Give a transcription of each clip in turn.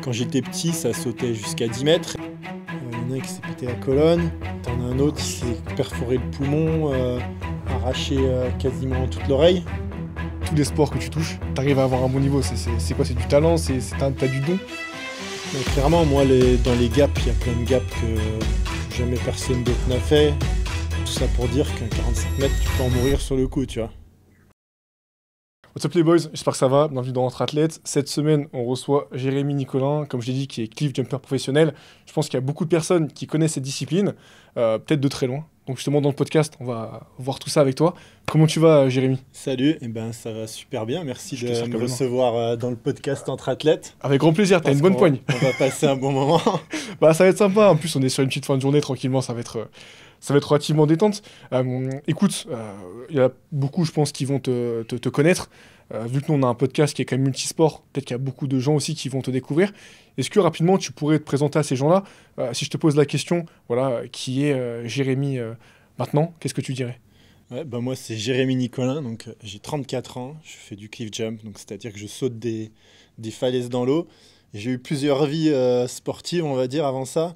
Quand j'étais petit, ça sautait jusqu'à 10 mètres. Il y en a un qui s'est pété la colonne, t'en as un autre qui s'est perforé le poumon, arraché quasiment toute l'oreille. Tous les sports que tu touches, t'arrives à avoir un bon niveau. C'est quoi? C'est du talent? T'as du don? Mais clairement, moi, dans les gaps, il y a plein de gaps que jamais personne d'autre n'a fait. Tout ça pour dire qu'un 45 mètres, tu peux en mourir sur le coup, tu vois. What's up les boys, j'espère que ça va, bienvenue dans Entre Athlètes. Cette semaine, on reçoit Jérémy Nicolin, comme je l'ai dit, qui est cliff jumper professionnel. Je pense qu'il y a beaucoup de personnes qui connaissent cette discipline, peut-être de très loin. Donc justement, dans le podcast, on va voir tout ça avec toi. Comment tu vas, Jérémy? Salut, eh ben, ça va super bien, merci Je te de sers me comme recevoir dans le podcast Entre Athlètes. Avec grand plaisir, t'as une bonne poigne. On va passer un bon moment. Bah ça va être sympa, en plus on est sur une petite fin de journée, tranquillement, ça va être relativement détente. Écoute, il y a beaucoup, je pense, qui vont te connaître. Vu que nous, on a un podcast qui est quand même multisport, peut-être qu'il y a beaucoup de gens aussi qui vont te découvrir. Est-ce que rapidement, tu pourrais te présenter à ces gens-là? Si je te pose la question, voilà, qui est Jérémy maintenant, qu'est-ce que tu dirais? Ouais, bah moi, c'est Jérémy Nicolin, donc j'ai 34 ans, je fais du cliff jump, donc c'est-à-dire que je saute des falaises dans l'eau. J'ai eu plusieurs vies sportives, on va dire, avant ça.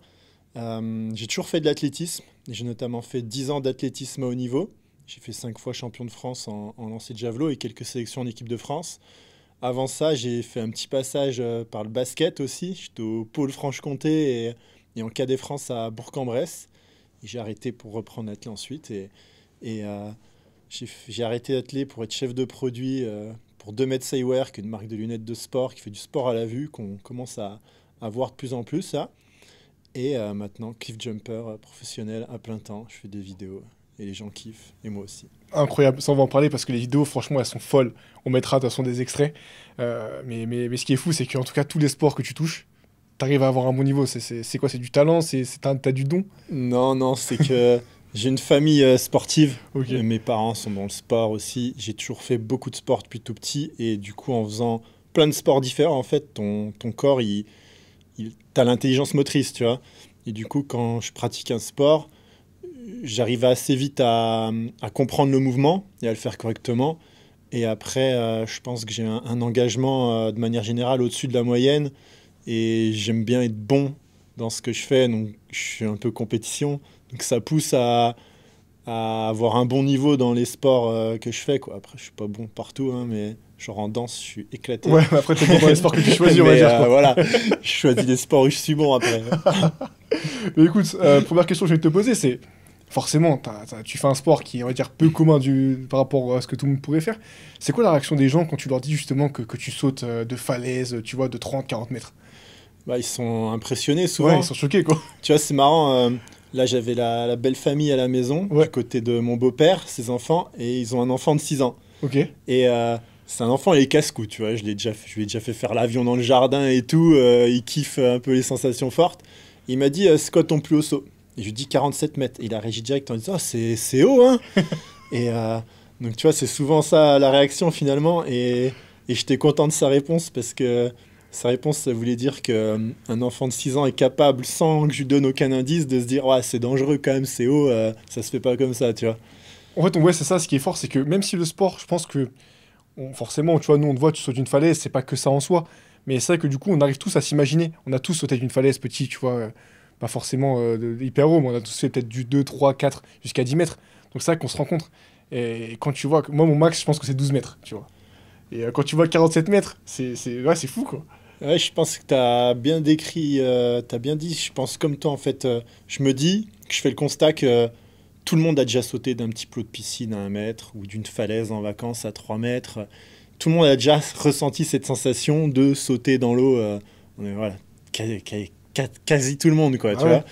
J'ai toujours fait de l'athlétisme. J'ai notamment fait 10 ans d'athlétisme à haut niveau. J'ai fait 5 fois champion de France en lancer de javelot et quelques sélections en équipe de France. Avant ça, j'ai fait un petit passage par le basket aussi. J'étais au pôle Franche-Comté et en cadet France à Bourg-en-Bresse. Et j'ai arrêté pour reprendre l'athlé ensuite. J'ai arrêté l'athlé pour être chef de produit pour 2 Mètres Eyewear, qui est une marque de lunettes de sport qui fait du sport à la vue, qu'on commence à voir de plus en plus, ça. Et maintenant, cliff jumper professionnel à plein temps. Je fais des vidéos et les gens kiffent, et moi aussi. Incroyable, ça on va en parler parce que les vidéos, franchement, elles sont folles. On mettra de toute façon des extraits. Mais ce qui est fou, c'est qu'en tout cas, tous les sports que tu touches, t'arrives à avoir un bon niveau. C'est quoi? C'est du talent? T'as du don? Non, c'est que j'ai une famille sportive. Ok. Mes parents sont dans le sport aussi. J'ai toujours fait beaucoup de sport depuis tout petit. Et du coup, en faisant plein de sports différents, en fait, ton corps, t'as l'intelligence motrice, tu vois. Et du coup, quand je pratique un sport, j'arrive assez vite à comprendre le mouvement et à le faire correctement. Et après, je pense que j'ai un engagement de manière générale au-dessus de la moyenne. Et j'aime bien être bon dans ce que je fais. Donc, je suis un peu compétition. Donc, ça pousse à avoir un bon niveau dans les sports que je fais, quoi. Après, je suis pas bon partout, hein, mais genre en danse, je suis éclaté. Ouais, mais après, t'es bon dans les sports que tu choisis, on va dire. Quoi. Voilà, je choisis des sports où je suis bon après. Mais écoute, première question que je vais te poser, c'est forcément, tu fais un sport qui est, on va dire, peu commun par rapport à ce que tout le monde pourrait faire. C'est quoi la réaction des gens quand tu leur dis justement que tu sautes de falaises, tu vois, de 30-40 mètres? Bah, ils sont impressionnés souvent. Ouais, ils sont choqués, quoi. Tu vois, c'est marrant. Là, j'avais la belle famille à la maison, Ouais. du côté de mon beau-père, ses enfants, et ils ont un enfant de 6 ans. Ok. Et c'est un enfant, il est casse-cou, tu vois. Je lui ai déjà fait faire l'avion dans le jardin et tout. Il kiffe un peu les sensations fortes. Il m'a dit, c'est quoi ton plus haut saut? Et je lui dis 47 mètres. Et il a réagi direct en disant, oh, c'est haut, hein. Et donc, tu vois, c'est souvent ça la réaction finalement. Et j'étais content de sa réponse parce que sa réponse, ça voulait dire qu'un enfant de 6 ans est capable, sans que je lui donne aucun indice, de se dire, ouais, c'est dangereux quand même, c'est haut, ça se fait pas comme ça, tu vois. En fait, ouais, c'est ça, ce qui est fort, c'est que même si le sport, je pense que, forcément, tu vois, nous, on te voit, tu sautes d'une falaise, c'est pas que ça en soi. Mais c'est vrai que du coup, on arrive tous à s'imaginer. On a tous sauté d'une falaise petit, tu vois, pas forcément hyper haut, mais on a tous fait peut-être du 2, 3, 4, jusqu'à 10 mètres. Donc c'est vrai qu'on se rencontre. Et quand tu vois, moi, mon max, je pense que c'est 12 mètres, tu vois. Et quand tu vois 47 mètres, ouais, c'est fou, quoi. Ouais, je pense que tu as bien décrit, tu as bien dit, je pense comme toi, en fait, je me dis que je fais le constat que tout le monde a déjà sauté d'un petit plot de piscine à 1 mètre ou d'une falaise en vacances à 3 mètres. Tout le monde a déjà ressenti cette sensation de sauter dans l'eau. Voilà, quasi tout le monde, quoi, tu vois.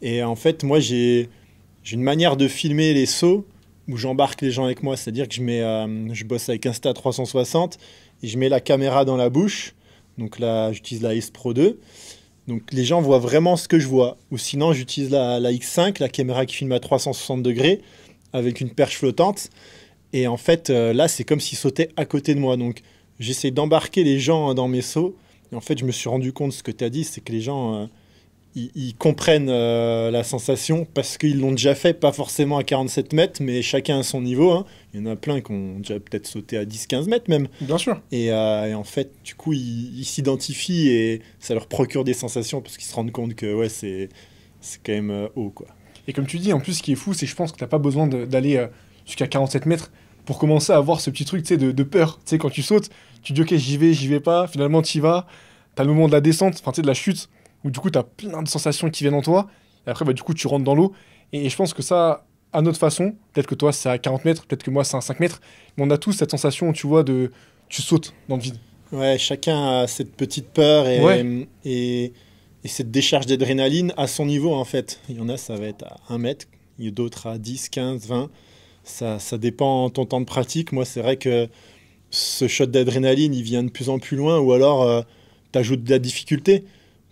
Et en fait, moi, j'ai une manière de filmer les sauts où j'embarque les gens avec moi. C'est-à-dire que je bosse avec Insta360 et je mets la caméra dans la bouche. Donc là, j'utilise la Ace Pro 2. Donc les gens voient vraiment ce que je vois. Ou sinon, j'utilise la X5, la caméra qui filme à 360 degrés, avec une perche flottante. Et en fait, là, c'est comme s'ils sautaient à côté de moi. Donc j'essaie d'embarquer les gens dans mes sauts. Et en fait, je me suis rendu compte, ce que tu as dit, c'est que les gens, ils comprennent la sensation parce qu'ils l'ont déjà fait, pas forcément à 47 mètres, mais chacun à son niveau, hein. Il y en a plein qui ont déjà peut-être sauté à 10-15 mètres même. Bien sûr. Et en fait, du coup, ils s'identifient et ça leur procure des sensations parce qu'ils se rendent compte que ouais, c'est quand même haut, quoi. Et comme tu dis, en plus, ce qui est fou, c'est que je pense que t'as pas besoin d'aller jusqu'à 47 mètres pour commencer à avoir ce petit truc, tu sais, de peur. Tu sais, quand tu sautes, tu dis, ok, j'y vais pas, finalement, t'y vas. T'as le moment de la descente, enfin, tu sais, de la chute, où du coup, t'as plein de sensations qui viennent en toi. Et après, bah, du coup, tu rentres dans l'eau. Et je pense que ça, à notre façon, peut-être que toi, c'est à 40 mètres, peut-être que moi, c'est à 5 mètres, mais on a tous cette sensation, tu vois, de. Tu sautes dans le vide. Ouais, chacun a cette petite peur Ouais, et cette décharge d'adrénaline à son niveau, en fait. Il y en a, ça va être à 1 mètre, il y a d'autres à 10, 15, 20. Ça dépend de ton temps de pratique. Moi, c'est vrai que ce shot d'adrénaline, il vient de plus en plus loin, ou alors t'ajoutes de la difficulté.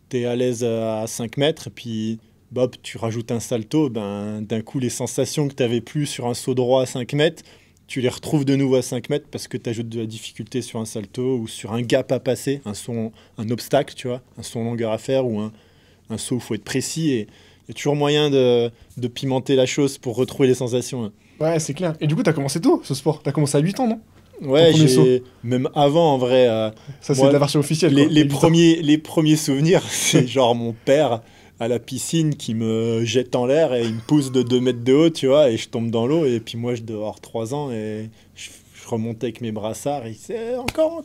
T'es à l'aise à 5 mètres, et puis Bob, tu rajoutes un salto, ben, d'un coup, les sensations que t'avais plus sur un saut droit à 5 mètres, tu les retrouves de nouveau à 5 mètres parce que tu ajoutes de la difficulté sur un salto ou sur un gap à passer, un obstacle, tu vois, un saut en longueur à faire ou un saut où il faut être précis. Et il y a toujours moyen de pimenter la chose pour retrouver les sensations, hein. ouais, c'est clair. Et du coup, t'as commencé tôt, ce sport. T'as commencé à 8 ans, non? Ton Ouais, premier saut. même avant, en vrai, Ça, c'est de moi, la version officielle, les, quoi. les Les 8 ans. premiers souvenirs, c'est genre mon père à la piscine qui me jette en l'air et il me pousse de 2 mètres de haut, tu vois, et je tombe dans l'eau. Et puis moi, je dois avoir 3 ans et je remontais avec mes brassards et c'est encore.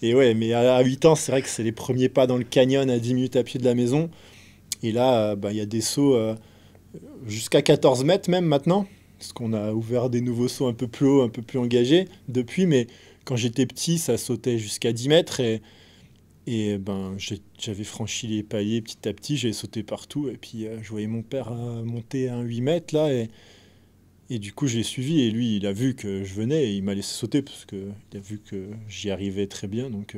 Et ouais, mais à 8 ans, c'est vrai que c'est les premiers pas dans le canyon à 10 minutes à pied de la maison. Et là, bah, il y a des sauts jusqu'à 14 mètres même maintenant, parce qu'on a ouvert des nouveaux sauts un peu plus hauts, un peu plus engagés depuis. Mais quand j'étais petit, ça sautait jusqu'à 10 mètres et ben, j'avais franchi les paliers petit à petit, j'avais sauté partout. Et puis je voyais mon père monter à un 8 mètres là. Et du coup, j'ai suivi et lui, il a vu que je venais et il m'a laissé sauter parce qu'il a vu que j'y arrivais très bien. Donc,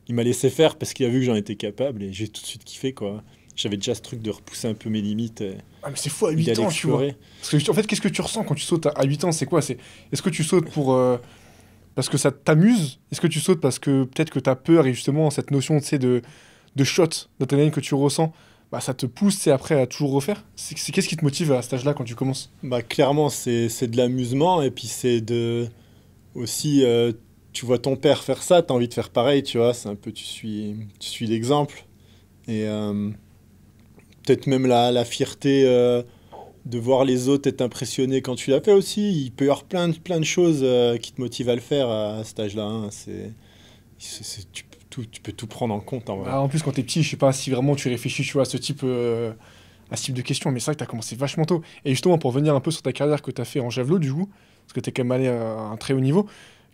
il m'a laissé faire parce qu'il a vu que j'en étais capable et j'ai tout de suite kiffé, quoi. J'avais déjà ce truc de repousser un peu mes limites Ah, mais c'est fou à et 8 d'aller ans, tu vois. explorer. Parce que, en fait, qu'est-ce que tu ressens quand tu sautes à 8 ans? C'est quoi? Est-ce que tu sautes parce que ça t'amuse? Est-ce que tu sautes parce que peut-être que t'as peur et justement, cette notion, tu sais, de shot, d'adrénaline que tu ressens, bah, ça te pousse, tu sais, après à toujours refaire? Qu'est-ce qui te motive à cet âge-là quand tu commences? Bah, clairement, c'est de l'amusement et puis c'est de. Aussi, tu vois ton père faire ça, t'as envie de faire pareil, tu vois. C'est un peu, tu suis l'exemple. Et peut-être même la fierté de voir les autres être impressionnés quand tu l'as fait aussi. Il peut y avoir plein de choses qui te motivent à le faire à cet âge-là, hein. Tu peux tout prendre en compte en vrai. Bah, en plus, quand t'es petit, je sais pas si vraiment tu réfléchis, tu vois, à ce type de questions, mais c'est vrai que t'as commencé vachement tôt. Et justement, pour venir un peu sur ta carrière que t'as fait en javelot, du coup, parce que t'es quand même allé à un très haut niveau,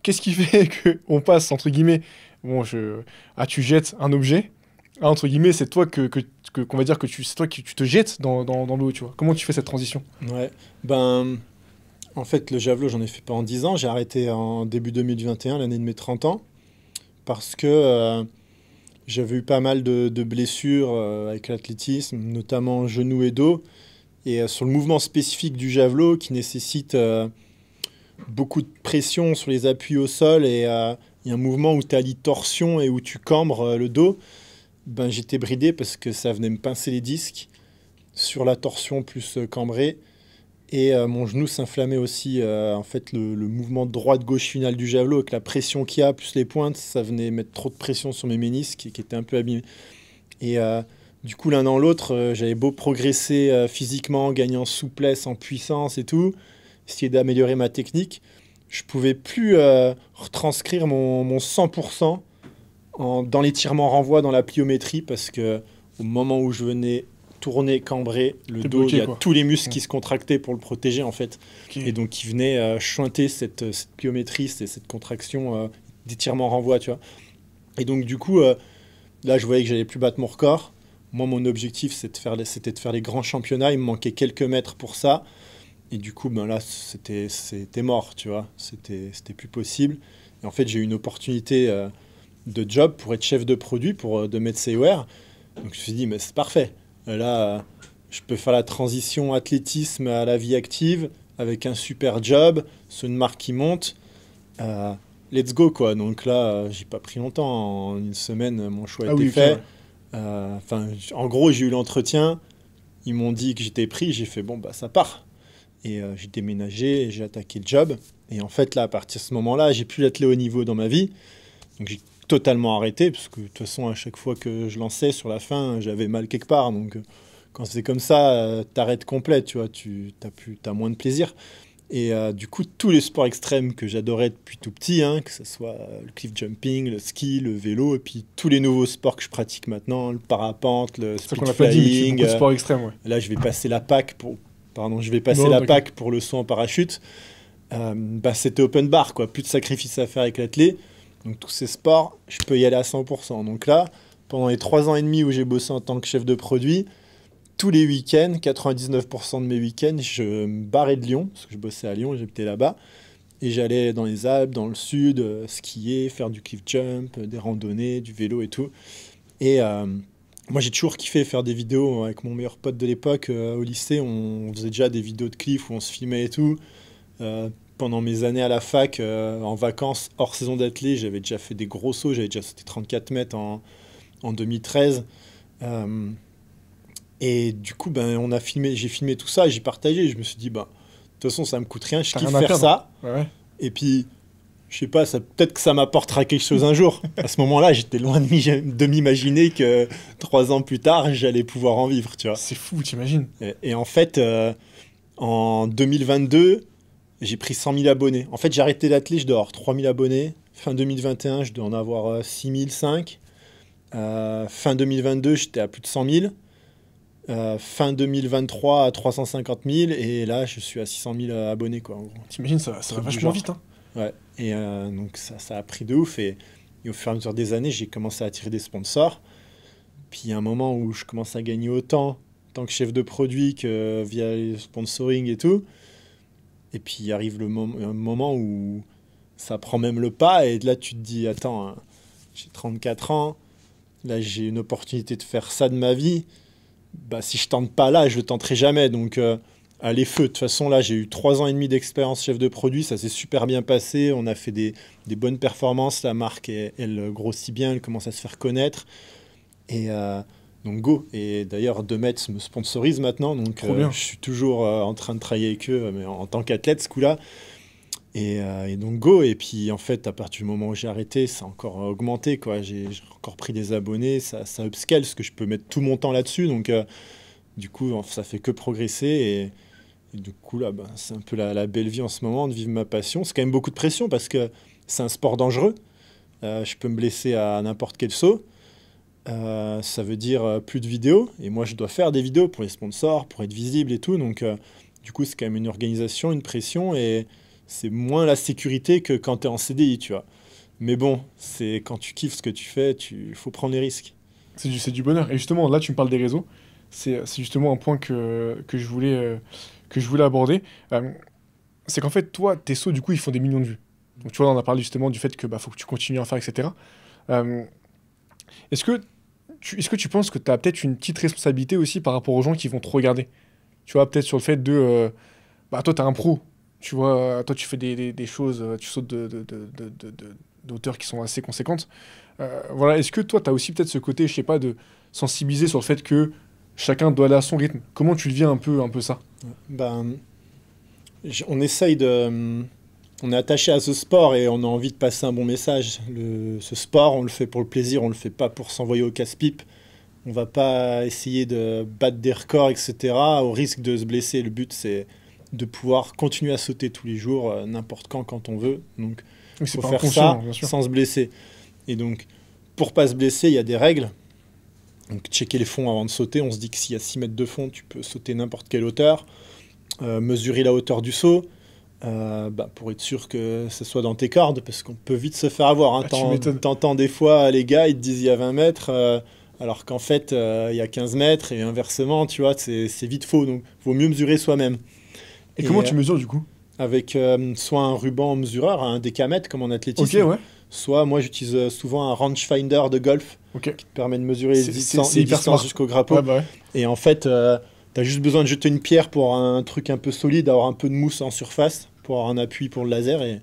qu'est-ce qui fait qu'on passe, entre guillemets, bon, tu jettes un objet, entre guillemets, c'est toi qu'on va dire c'est toi qui tu te jettes dans l'eau, tu vois. Comment tu fais cette transition? Ouais. Ben, en fait, le javelot, j'en ai fait pas en 10 ans. J'ai arrêté en début 2021, l'année de mes 30 ans, parce que j'avais eu pas mal de blessures avec l'athlétisme, notamment genoux et dos. Et sur le mouvement spécifique du javelot qui nécessite beaucoup de pression sur les appuis au sol et il y a un mouvement où tu allies torsion et où tu cambres le dos, ben, j'étais bridé parce que ça venait me pincer les disques sur la torsion plus cambrée. Et mon genou s'inflammait aussi. En fait, le mouvement droite-gauche final du javelot, avec la pression qu'il y a, plus les pointes, ça venait mettre trop de pression sur mes ménisques qui étaient un peu abîmés. Et du coup, l'un dans l'autre, j'avais beau progresser physiquement, gagner en souplesse, en puissance et tout, essayer d'améliorer ma technique, je pouvais plus retranscrire mon 100% dans l'étirement renvoi, dans la pliométrie, parce que au moment où je venais tourner, cambrer le T'es dos, il y bloqué, a quoi. tous les muscles Ouais. qui se contractaient pour le protéger, en fait. Ok. Et donc, il venait chointer cette pliométrie, cette contraction d'étirement renvoi, tu vois. Et donc, du coup, là, je voyais que j'allais plus battre mon record. Moi, mon objectif, c'était de faire les grands championnats. Il me manquait quelques mètres pour ça. Et du coup, ben là, c'était mort, tu vois. C'était plus possible. Et en fait, j'ai eu une opportunité de job pour être chef de produit de Medsayware. Donc, je me suis dit, mais c'est parfait. Là, je peux faire la transition athlétisme à la vie active avec un super job, sur une marque qui monte. Let's go, quoi. Donc là, j'ai pas pris longtemps. En une semaine, mon choix a Ah été oui, ok, ouais. fait. En gros, j'ai eu l'entretien, ils m'ont dit que j'étais pris, j'ai fait bon, bah ça part. Et j'ai déménagé, et j'ai attaqué le job. Et en fait, là, à partir de ce moment-là, j'ai plus l'athlé haut niveau dans ma vie. Donc j'ai totalement arrêté, parce que de toute façon, à chaque fois que je lançais sur la fin, j'avais mal quelque part. Donc quand c'est comme ça, t'arrêtes complet, tu vois, t'as moins de plaisir. Et du coup, tous les sports extrêmes que j'adorais depuis tout petit, hein, que ce soit le cliff jumping, le ski, le vélo, et puis tous les nouveaux sports que je pratique maintenant, le parapente, le C'est ça speed qu'on n'a pas dit, mais tu fais flying. beaucoup de sport extrême, ouais. Là, je vais passer la PAC pour... Pardon, je vais passer Non, la t'inquiète. PAC pour le saut en parachute. Bah, c'était open bar, quoi. Plus de sacrifices à faire avec l'athlé. Donc tous ces sports, je peux y aller à 100%. Donc là, pendant les 3 ans et demi où j'ai bossé en tant que chef de produit, tous les week-ends, 99% de mes week-ends, je me barrais de Lyon, parce que je bossais à Lyon, j'habitais là-bas, et j'allais dans les Alpes, dans le sud, skier, faire du cliff jump, des randonnées, du vélo et tout. Et moi, j'ai toujours kiffé faire des vidéos avec mon meilleur pote de l'époque au lycée. On faisait déjà des vidéos de cliff où on se filmait et tout. Pendant mes années à la fac, en vacances, hors saison d'athlé, j'avais déjà fait des gros sauts. J'avais déjà sauté 34 mètres en 2013. Euh, et du coup, ben, j'ai filmé tout ça et j'ai partagé. Je me suis dit, bah, de toute façon, ça me coûte rien. Je T'as kiffe rien à faire perdre. ça. Ouais, ouais. Et puis, je sais pas, peut-être que ça m'apportera quelque chose un jour. À ce moment-là, j'étais loin de m'imaginer que 3 ans plus tard, j'allais pouvoir en vivre, tu vois. C'est fou, t'imagines. Et en fait, en 2022, j'ai pris 100 000 abonnés. En fait, j'ai arrêté l'athlé, je dois avoir 3 000 abonnés. Fin 2021, je dois en avoir 6 005. Fin 2022, j'étais à plus de 100 000. Fin 2023, à 350 000. Et là, je suis à 600 000 abonnés, quoi, en gros. T'imagines, ça va Truc du vachement genre. vite, hein. Ouais. Et donc, ça a pris de ouf. Et au fur et à mesure des années, j'ai commencé à attirer des sponsors. Puis, il y a un moment où je commence à gagner autant en tant que chef de produit que via les sponsoring et tout. Et puis arrive un moment où ça prend même le pas, et là tu te dis, attends, hein, j'ai 34 ans, là j'ai une opportunité de faire ça de ma vie, bah si je tente pas là, je le tenterai jamais. Donc allez feu, de toute façon là j'ai eu 3 ans et demi d'expérience chef de produit, ça s'est super bien passé, on a fait des bonnes performances, la marque elle grossit bien, elle commence à se faire connaître, et donc go. Et d'ailleurs, 2 mètres me sponsorise maintenant, donc Trop bien. je suis toujours en train de travailler avec eux, mais en tant qu'athlète ce coup-là. Et donc go. Et puis en fait, à partir du moment où j'ai arrêté, ça a encore augmenté, quoi. J'ai encore pris des abonnés, ça upscale, parce que je peux mettre tout mon temps là-dessus. Donc du coup, ça fait que progresser. Et du coup, là, bah, c'est un peu la belle vie en ce moment, de vivre ma passion. C'est quand même beaucoup de pression, parce que c'est un sport dangereux. Je peux me blesser à n'importe quel saut. Ça veut dire plus de vidéos, et moi je dois faire des vidéos pour les sponsors, pour être visible et tout, donc du coup c'est quand même une organisation, une pression, et c'est moins la sécurité que quand tu es en CDI, tu vois. Mais bon, c'est quand tu kiffes ce que tu fais, il faut prendre les risques. C'est du bonheur. Et justement, là, tu me parles des réseaux. C'est justement un point que je voulais aborder. C'est qu'en fait, toi, tes sauts, du coup, ils font des millions de vues. Donc, tu vois, on a parlé justement du fait que bah, faut que tu continues à en faire, etc. Euh, est-ce que tu penses que tu as peut-être une petite responsabilité aussi par rapport aux gens qui vont te regarder? Tu vois, peut-être sur le fait de... bah, toi, tu es un pro. Tu vois, toi, tu fais des choses, tu sautes d'auteurs qui sont assez conséquentes. Voilà, est-ce que toi, tu as aussi peut-être ce côté, je sais pas, de sensibiliser sur le fait que chacun doit aller à son rythme? Comment tu le vis un peu ça? Ben, on essaye de... On est attaché à ce sport et on a envie de passer un bon message. Ce sport, on le fait pour le plaisir, on le fait pas pour s'envoyer au casse-pipe. On va pas essayer de battre des records, etc., au risque de se blesser. Le but, c'est de pouvoir continuer à sauter tous les jours, n'importe quand on veut. Donc, Oui, il c'est faut pas faire inconscient, ça bien sûr. sans se blesser. Et donc, pour pas se blesser, il y a des règles. Donc, checker les fonds avant de sauter. On se dit que s'il y a 6 mètres de fond, tu peux sauter n'importe quelle hauteur. Mesurer la hauteur du saut. Bah, pour être sûr que ce soit dans tes cordes, parce qu'on peut vite se faire avoir, hein. Ah, tu m'étonnes. T'entends des fois les gars, ils te disent il y a 20 mètres, alors qu'en fait il y a 15 mètres, et inversement, tu vois, c'est vite faux. Donc, vaut mieux mesurer soi-même. Et comment Et tu mesures, du coup? avec soit un ruban mesureur, un décamètre comme en Ok, athlétisme, ouais. soit moi j'utilise souvent un rangefinder de golf Ok. qui te permet de mesurer C'est les hyper distances smart. jusqu'au grappot. Ouais, bah ouais. Et en fait, t'as juste besoin de jeter une pierre pour un truc un peu solide, avoir un peu de mousse en surface, pour avoir un appui pour le laser, et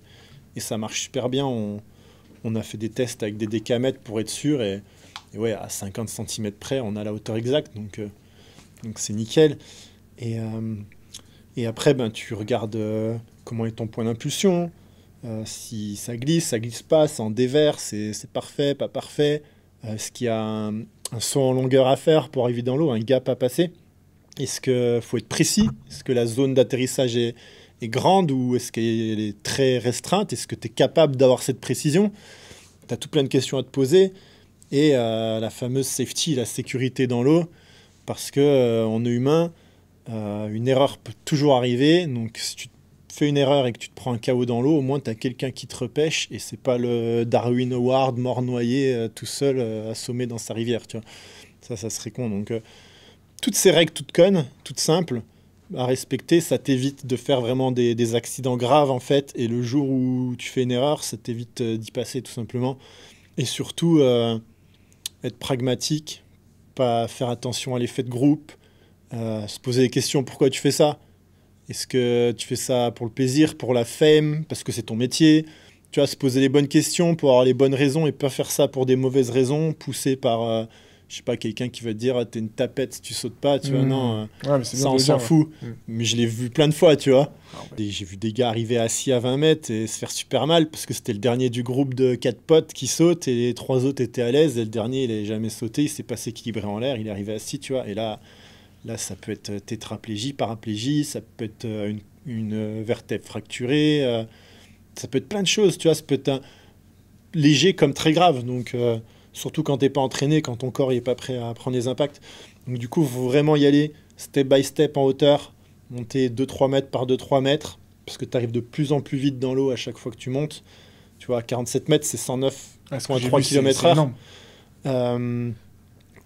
ça marche super bien. On a fait des tests avec des décamètres pour être sûr, et Et ouais, à 50 centimètres près, on a la hauteur exacte, donc c'est nickel. Et, euh, et après, ben, tu regardes comment est ton point d'impulsion, si ça glisse pas, c'est en dévers, c'est parfait, pas parfait. Est-ce qu'il y a un saut en longueur à faire pour arriver dans l'eau, un gap à passer? Est-ce qu'il faut être précis? Est-ce que la zone d'atterrissage est grande ou est-ce qu'elle est très restreinte? Est-ce que tu es capable d'avoir cette précision? Tu as tout plein de questions à te poser. Et la fameuse safety, la sécurité dans l'eau, parce que on est humain, une erreur peut toujours arriver. Donc si tu fais une erreur et que tu te prends un KO dans l'eau, au moins tu as quelqu'un qui te repêche et c'est pas le Darwin Award mort noyé tout seul assommé dans sa rivière. Tu vois. Ça serait con. Donc toutes ces règles toutes connes, toutes simples, à respecter, ça t'évite de faire vraiment des accidents graves en fait. Et le jour où tu fais une erreur, ça t'évite d'y passer tout simplement. Et surtout, être pragmatique, pas faire attention à l'effet de groupe, se poser des questions, pourquoi tu fais ça? Est-ce que tu fais ça pour le plaisir, pour la fame, parce que c'est ton métier? Tu vois, se poser les bonnes questions pour avoir les bonnes raisons et pas faire ça pour des mauvaises raisons, poussé par, je sais pas, quelqu'un qui va te dire, ah, t'es une tapette si tu sautes pas, tu vois, non, Ouais, mais c'est bien ça de on le s'en dire, fout. ouais. Mais je l'ai vu plein de fois, tu vois. Ah ouais. Et j'ai vu des gars arriver assis à 20 mètres et se faire super mal parce que c'était le dernier du groupe de 4 potes qui saute et les 3 autres étaient à l'aise et le dernier il n'avait jamais sauté, il s'est pas s'équilibrer en l'air, il est arrivé assis, tu vois. Et là ça peut être tétraplégie, paraplégie, ça peut être une vertèbre fracturée, ça peut être plein de choses, tu vois. Ça peut être léger comme très grave, donc surtout quand t'es pas entraîné, quand ton corps n'est pas prêt à prendre les impacts. Donc du coup, il faut vraiment y aller step by step en hauteur, monter 2-3 mètres par 2-3 mètres, parce que tu arrives de plus en plus vite dans l'eau à chaque fois que tu montes. Tu vois, à 47 mètres, c'est Ah, ce que j'ai 109,3 vu, c'est km/h. énorme.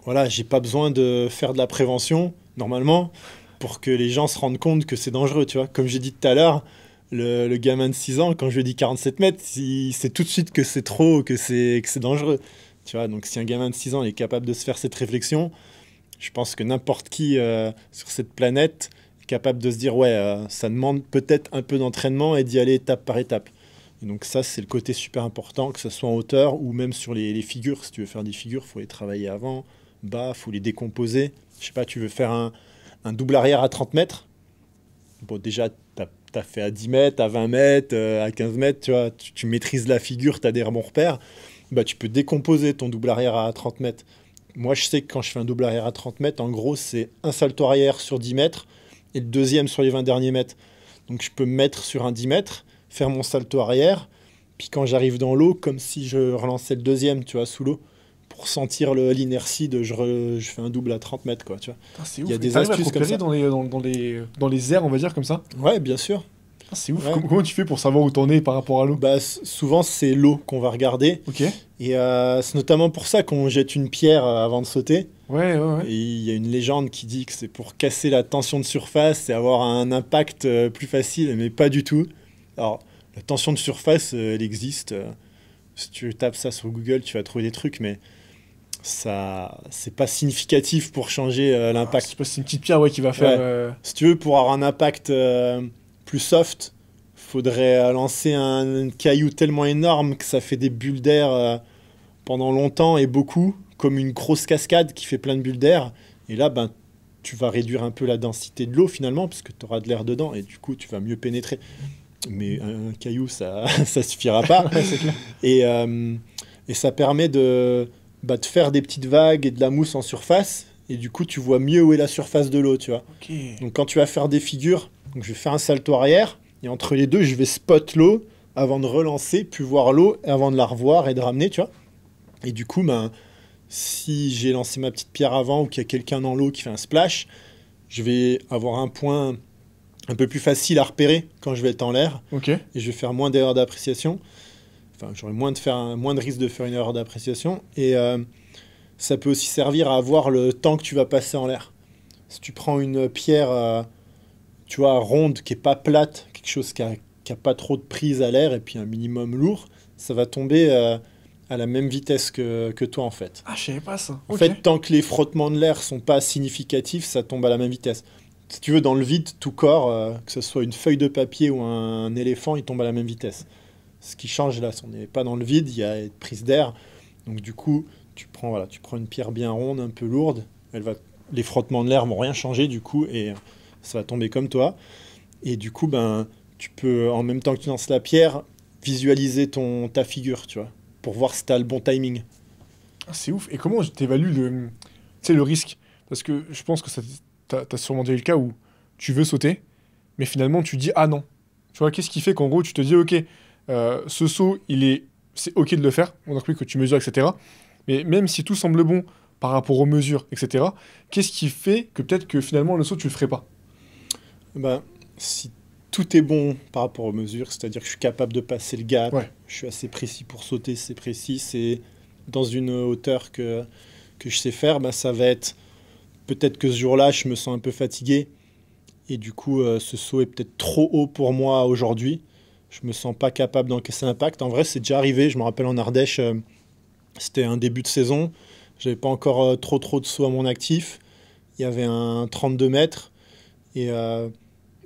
Voilà, j'ai pas besoin de faire de la prévention, normalement, pour que les gens se rendent compte que c'est dangereux, tu vois. Comme j'ai dit tout à l'heure, le gamin de 6 ans, quand je lui dis 47 mètres, il sait tout de suite que c'est trop, que c'est dangereux. Tu vois, donc si un gamin de 6 ans est capable de se faire cette réflexion, je pense que n'importe qui sur cette planète est capable de se dire, ouais, ça demande peut-être un peu d'entraînement et d'y aller étape par étape. Et donc ça, c'est le côté super important, que ce soit en hauteur ou même sur les figures. Si tu veux faire des figures, il faut les travailler avant, bas, il faut les décomposer. Je sais pas, tu veux faire un double arrière à 30 mètres. Bon, déjà, tu as fait à 10 mètres, à 20 mètres, à 15 mètres, tu vois, tu maîtrises la figure, tu as des bons repères. Bah, tu peux décomposer ton double arrière à 30 mètres. Moi, je sais que quand je fais un double arrière à 30 mètres, en gros, c'est un salto arrière sur 10 mètres et le deuxième sur les 20 derniers mètres. Donc, je peux me mettre sur un 10 mètres, faire mon salto arrière, puis quand j'arrive dans l'eau, comme si je relançais le deuxième, tu vois, sous l'eau, pour sentir l'inertie de je fais un double à 30 mètres, quoi, tu vois. Ah, c'est Il ouf. y a Et des t'arrives à te astuces comme repérer ça. dans les airs, on va dire, comme ça? Ouais, bien sûr. Ah, c'est ouf. Ouais. Comment tu fais pour savoir où t'en es par rapport à l'eau? Bah, souvent, c'est l'eau qu'on va regarder. Ok. Et c'est notamment pour ça qu'on jette une pierre avant de sauter. Ouais, ouais, ouais. Et il y a une légende qui dit que c'est pour casser la tension de surface et avoir un impact plus facile, mais pas du tout. Alors, la tension de surface, elle existe. Si tu tapes ça sur Google, tu vas trouver des trucs, mais ça, c'est pas significatif pour changer Ah, l'impact. c'est une petite pierre, ouais, qui va faire. Ouais. Si tu veux, pour avoir un impact plus soft, faudrait lancer un caillou tellement énorme que ça fait des bulles d'air pendant longtemps et beaucoup, comme une grosse cascade qui fait plein de bulles d'air. Et là, ben, tu vas réduire un peu la densité de l'eau finalement, parce que tu auras de l'air dedans et du coup, tu vas mieux pénétrer. Mais un caillou, ça ça suffira pas. Ouais, c'est clair. Et ça permet de faire des petites vagues et de la mousse en surface. Et du coup, tu vois mieux où est la surface de l'eau, tu vois. Ok. Donc quand tu vas faire des figures, donc je vais faire un salto arrière, et entre les deux, je vais spot l'eau avant de relancer, puis voir l'eau, et avant de la revoir et de ramener, tu vois. Et du coup, ben, si j'ai lancé ma petite pierre avant ou qu'il y a quelqu'un dans l'eau qui fait un splash, je vais avoir un point un peu plus facile à repérer quand je vais être en l'air, Ok. et je vais faire moins d'erreurs d'appréciation. Enfin, j'aurai moins de risque de faire une erreur d'appréciation. Et ça peut aussi servir à voir le temps que tu vas passer en l'air. Si tu prends une pierre, tu vois, ronde, qui est pas plate, quelque chose qui a pas trop de prise à l'air et puis un minimum lourd, ça va tomber à la même vitesse que toi, en fait. Ah, je savais pas ça. En Ok. fait, tant que les frottements de l'air sont pas significatifs, ça tombe à la même vitesse. Si tu veux, dans le vide, tout corps, que ce soit une feuille de papier ou un éléphant, il tombe à la même vitesse. Ce qui change là, si on n'est pas dans le vide, il y a une prise d'air. Donc du coup, Voilà, tu prends une pierre bien ronde, un peu lourde. Les frottements de l'air vont rien changer du coup et ça va tomber comme toi. Et du coup, ben, tu peux, en même temps que tu lances la pierre, visualiser ta figure, tu vois, pour voir si tu as le bon timing. Ah, c'est ouf. Et comment t'évalues tu sais, le risque? Parce que je pense que t'as sûrement déjà eu le cas où tu veux sauter, mais finalement tu dis ah non. Tu vois, qu'est-ce qui fait qu'en gros tu te dis ok, ce saut c'est ok de le faire, on a compris que tu mesures, etc. Mais même si tout semble bon par rapport aux mesures, etc., qu'est-ce qui fait que peut-être que finalement le saut tu le ferais pas? Ben, si tout est bon par rapport aux mesures, c'est-à-dire que je suis capable de passer le gap, Ouais. je suis assez précis pour sauter, c'est précis, c'est dans une hauteur que je sais faire, ben ça va être peut-être que ce jour-là, je me sens un peu fatigué et du coup, ce saut est peut-être trop haut pour moi aujourd'hui. Je me sens pas capable d'encaisser l'impact. En vrai, c'est déjà arrivé. Je me rappelle en Ardèche, c'était un début de saison. J'avais pas encore trop de sauts à mon actif. Il y avait un 32 mètres et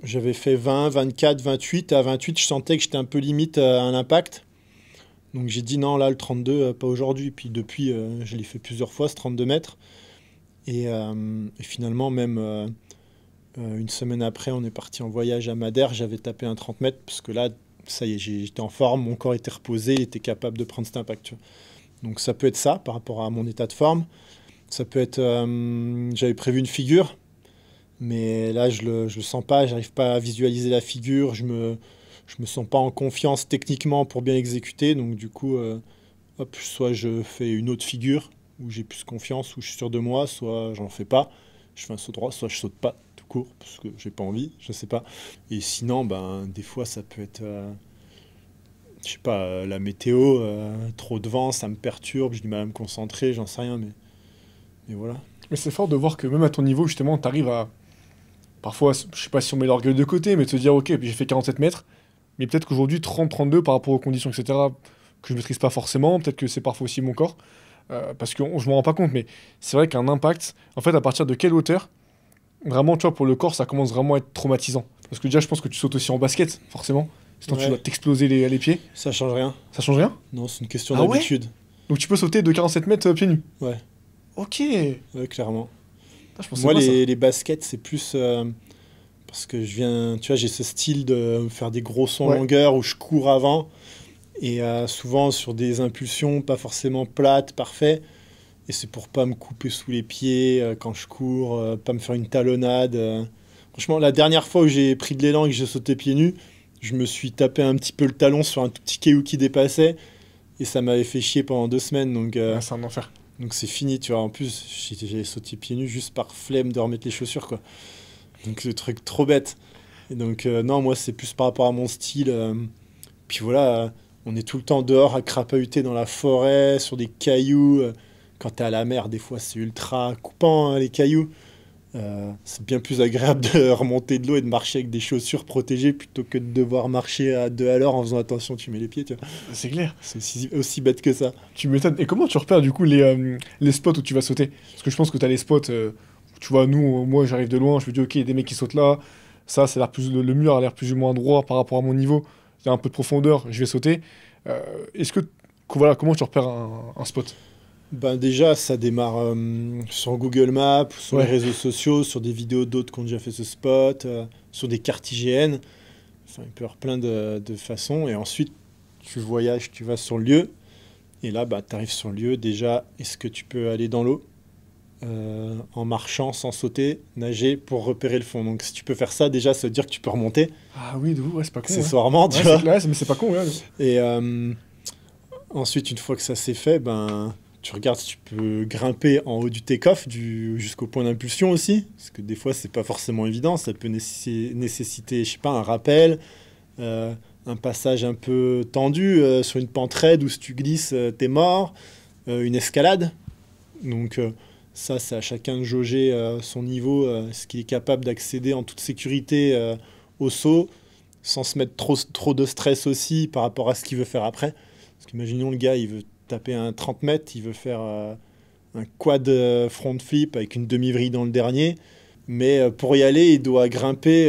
j'avais fait 20, 24, 28. À 28, je sentais que j'étais un peu limite à l'impact. Donc j'ai dit non, là, le 32, pas aujourd'hui. Puis depuis, je l'ai fait plusieurs fois, ce 32 mètres. Et finalement, même une semaine après, on est parti en voyage à Madère. J'avais tapé un 30 mètres parce que là, ça y est, j'étais en forme, mon corps était reposé, il était capable de prendre cet impact. Tu vois. Donc ça peut être ça par rapport à mon état de forme. Ça peut être, j'avais prévu une figure, mais là, je le sens pas, j'arrive pas à visualiser la figure, je me sens pas en confiance techniquement pour bien exécuter. Donc du coup, hop, soit je fais une autre figure où j'ai plus confiance, où je suis sûr de moi, soit j'en fais pas. Je fais un saut droit, soit je saute pas tout court parce que j'ai pas envie, je sais pas. Et sinon, ben des fois ça peut être, je sais pas, la météo, trop de vent, ça me perturbe, j'ai du mal à me concentrer, j'en sais rien, mais voilà. Mais c'est fort de voir que même à ton niveau, justement, t'arrives à. Parfois, je sais pas si on met l'orgueil de côté, mais te dire ok, puis j'ai fait 47 mètres, mais peut-être qu'aujourd'hui 30-32 par rapport aux conditions, etc., que je maîtrise pas forcément, peut-être que c'est parfois aussi mon corps. Parce que je m'en rends pas compte, mais c'est vrai qu'un impact, en fait, à partir de quelle hauteur, vraiment, tu vois, pour le corps, ça commence vraiment à être traumatisant. Parce que déjà, je pense que tu sautes aussi en basket, forcément. Sinon, tu dois Ouais, t'exploser les pieds. ça change rien. Ça change rien? Non, c'est une question Ah ouais? d'habitude. Donc tu peux sauter de 47 mètres pieds nus. Ouais, Ok. Putain, ouais, clairement. je pensais Moi, pas ça. les baskets, c'est plus parce que je viens, tu vois, j'ai ce style de faire des gros sauts en Ouais. longueur où je cours avant et souvent sur des impulsions pas forcément plates, parfait. Et c'est pour pas me couper sous les pieds quand je cours, pas me faire une talonnade. Franchement, la dernière fois où j'ai pris de l'élan et que j'ai sauté pieds nus, je me suis tapé un petit peu le talon sur un tout petit caillou qui dépassait et ça m'avait fait chier pendant 2 semaines. Ah, c'est un enfer. Donc c'est fini, tu vois. En plus, j'avais sauté pieds nus juste par flemme de remettre les chaussures, quoi. Donc le truc trop bête. Et donc non, moi c'est plus par rapport à mon style. Puis voilà, on est tout le temps dehors à crapahuter dans la forêt, sur des cailloux. Quand t'es à la mer, des fois c'est ultra coupant, hein, les cailloux. C'est bien plus agréable de remonter de l'eau et de marcher avec des chaussures protégées plutôt que de devoir marcher à 2 à l'heure en faisant attention, tu mets les pieds, tu vois. C'est clair. C'est aussi bête que ça. Tu m'étonnes. Et comment tu repères du coup les spots où tu vas sauter? Parce que je pense que tu as les spots, tu vois, nous, moi j'arrive de loin, je me dis ok, il y a des mecs qui sautent là, ça a l'air plus, le mur a l'air plus ou moins droit par rapport à mon niveau, il y a un peu de profondeur, je vais sauter. Est-ce voilà, comment tu repères un spot? Ben déjà, ça démarre sur Google Maps, sur les Ouais. réseaux sociaux, sur des vidéos d'autres qui ont déjà fait ce spot, sur des cartes IGN. Enfin, il peut y avoir plein de façons. Et ensuite, tu voyages, tu vas sur le lieu. Et là, bah, tu arrives sur le lieu. Déjà, est-ce que tu peux aller dans l'eau en marchant, sans sauter, nager pour repérer le fond? Donc, si tu peux faire ça, déjà, ça veut dire que tu peux remonter Ah oui, de ouf, ouais, c'est pas con, ouais. accessoirement, tu Ouais, vois. mais c'est pas con, ouais. Et ensuite, une fois que ça s'est fait, ben, tu regardes si tu peux grimper en haut du take-off jusqu'au point d'impulsion aussi. Parce que des fois, c'est pas forcément évident. Ça peut nécessiter, je sais pas, un rappel, un passage un peu tendu sur une pente raide où si tu glisses, t'es mort, une escalade. Donc, ça, c'est à chacun de jauger son niveau, ce qu'il est capable d'accéder en toute sécurité au saut, sans se mettre trop de stress aussi par rapport à ce qu'il veut faire après. Parce qu'imaginons le gars, il veut taper un 30 mètres, il veut faire un quad front flip avec une demi-vrille dans le dernier. Mais pour y aller, il doit grimper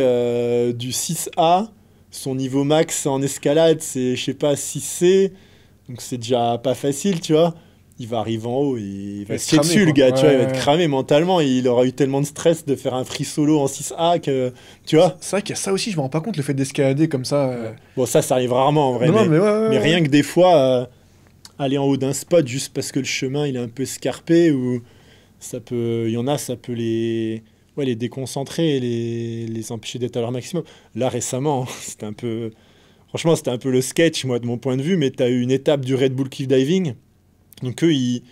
du 6A. Son niveau max en escalade, c'est, je sais pas, 6C. Donc c'est déjà pas facile, tu vois. il va arriver en haut, il va être se tirer cramé, dessus, le quoi. gars, tu vois, il va Ouais. être cramé mentalement, il aura eu tellement de stress de faire un free solo en 6A que, tu vois. C'est vrai qu'il y a ça aussi, je me rends pas compte, le fait d'escalader comme ça. Ouais. Bon, ça arrive rarement en vrai, Non, non, mais ouais, mais ouais, rien ouais. que des fois, aller en haut d'un spot juste parce que le chemin il est un peu escarpé, ou il y en a, ça peut les déconcentrer et les empêcher d'être à leur maximum. Là, récemment, franchement, c'était un peu le sketch, moi, de mon point de vue, mais tu as eu une étape du Red Bull Cliff Diving. Donc eux, ils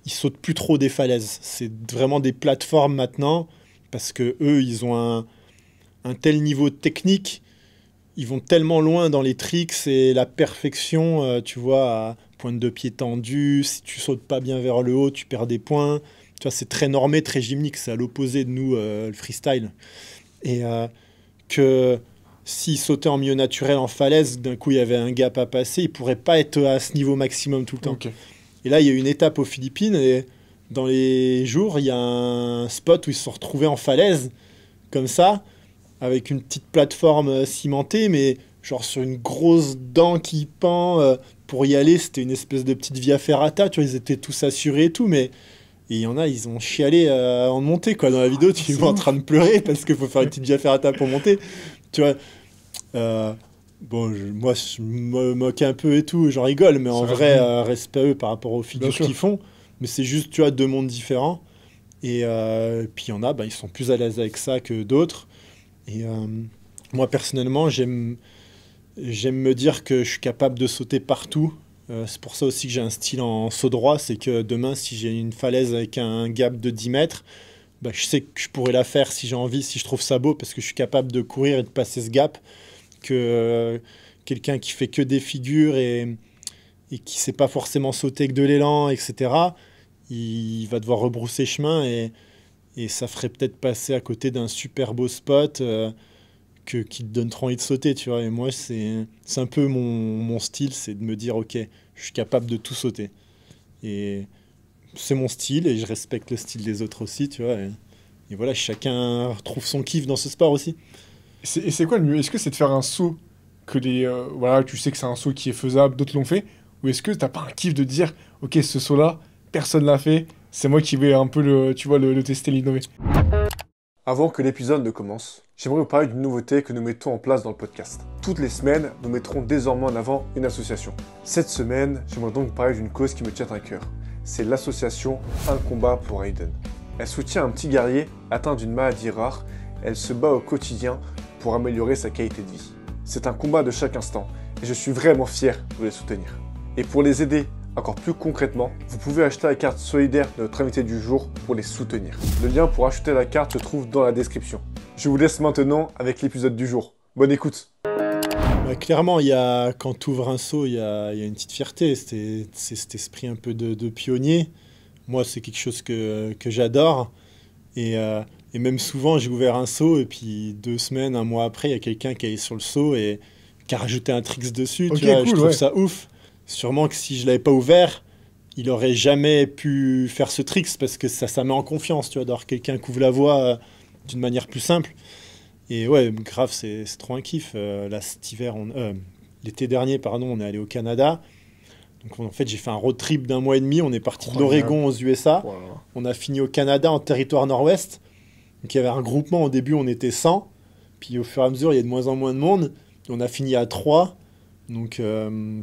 sautent plus trop des falaises. C'est vraiment des plateformes maintenant, parce que eux, ils ont un tel niveau technique, ils vont tellement loin dans les tricks et la perfection, tu vois, à pointe de pied tendue, si tu sautes pas bien vers le haut, tu perds des points. Tu vois, c'est très normé, très gymnique, c'est à l'opposé de nous, le freestyle. Et que s'ils sautaient en milieu naturel, en falaise, d'un coup il y avait un gap à passer, ils pourraient pas être à ce niveau maximum tout le temps. Ok. Et là, il y a eu une étape aux Philippines, et dans les jours, il y a un spot où ils se sont retrouvés en falaise, comme ça, avec une petite plateforme cimentée, mais genre sur une grosse dent qui pend. Pour y aller, c'était une espèce de petite via ferrata, tu vois, ils étaient tous assurés et tout, mais et il y en a, ils ont chialé en monter, quoi. Dans la vidéo, tu les vois en train de pleurer parce qu'il faut faire une petite via ferrata pour monter, tu vois. Euh, Bon, moi, je me moque un peu et tout, j'en rigole, mais en Ça reste vrai, bien. respect à eux par rapport aux Bien figures sûr. qu'ils font. Mais c'est juste, tu vois, deux mondes différents. Et puis il y en a, bah, ils sont plus à l'aise avec ça que d'autres. Et moi, personnellement, j'aime me dire que je suis capable de sauter partout. C'est pour ça aussi que j'ai un style en saut droit. C'est que demain, si j'ai une falaise avec un gap de 10 mètres, bah, je sais que je pourrais la faire si j'ai envie, si je trouve ça beau, parce que je suis capable de courir et de passer ce gap. Que quelqu'un qui fait que des figures et qui sait pas forcément sauter avec de l'élan, etc., il va devoir rebrousser chemin, et ça ferait peut-être passer à côté d'un super beau spot qui te donne trop envie de sauter, tu vois. Et moi, c'est un peu mon style, c'est de me dire, ok, je suis capable de tout sauter. Et c'est mon style, et je respecte le style des autres aussi, tu vois. Et voilà, chacun trouve son kiff dans ce sport aussi. Et c'est quoi le mieux? Est-ce que c'est de faire un saut que voilà, tu sais que c'est un saut qui est faisable, d'autres l'ont fait? Ou est-ce que t'as pas un kiff de dire, ok, ce saut-là, personne l'a fait, c'est moi qui vais un peu tu vois, le tester, l'innover? Avant que l'épisode ne commence, j'aimerais vous parler d'une nouveauté que nous mettons en place dans le podcast. Toutes les semaines, nous mettrons désormais en avant une association. Cette semaine, j'aimerais donc vous parler d'une cause qui me tient à cœur. C'est l'association Un combat pour Aiden. Elle soutient un petit guerrier atteint d'une maladie rare. Elle se bat au quotidien pour améliorer sa qualité de vie. C'est un combat de chaque instant et je suis vraiment fier de les soutenir. Et pour les aider encore plus concrètement, vous pouvez acheter la carte solidaire de notre invité du jour pour les soutenir. Le lien pour acheter la carte se trouve dans la description. Je vous laisse maintenant avec l'épisode du jour. Bonne écoute. Bah, clairement, quand tu ouvres un seau, il y a une petite fierté. C'est cet esprit un peu de pionnier. Moi, c'est quelque chose que j'adore. Et même souvent, j'ai ouvert un seau, et puis 2 semaines, un mois après, il y a quelqu'un qui est sur le seau et qui a rajouté un tricks dessus. Ok, Tu vois, cool, je trouve ouais. ça ouf. Sûrement que si je l'avais pas ouvert, il aurait jamais pu faire ce tricks, parce que ça met en confiance, tu vois, d'avoir quelqu'un qui ouvre la voie d'une manière plus simple. Et ouais, grave, c'est trop un kiff. Là, l'été dernier, pardon, on est allé au Canada. Donc en fait, j'ai fait un road trip d'1 mois et demi. On est parti de Incroyable. l'Oregon aux USA. Voilà. On a fini au Canada, en territoire nord-ouest. Donc il y avait un regroupement. Au début, on était 100. Puis au fur et à mesure, il y a de moins en moins de monde. Et on a fini à 3. Donc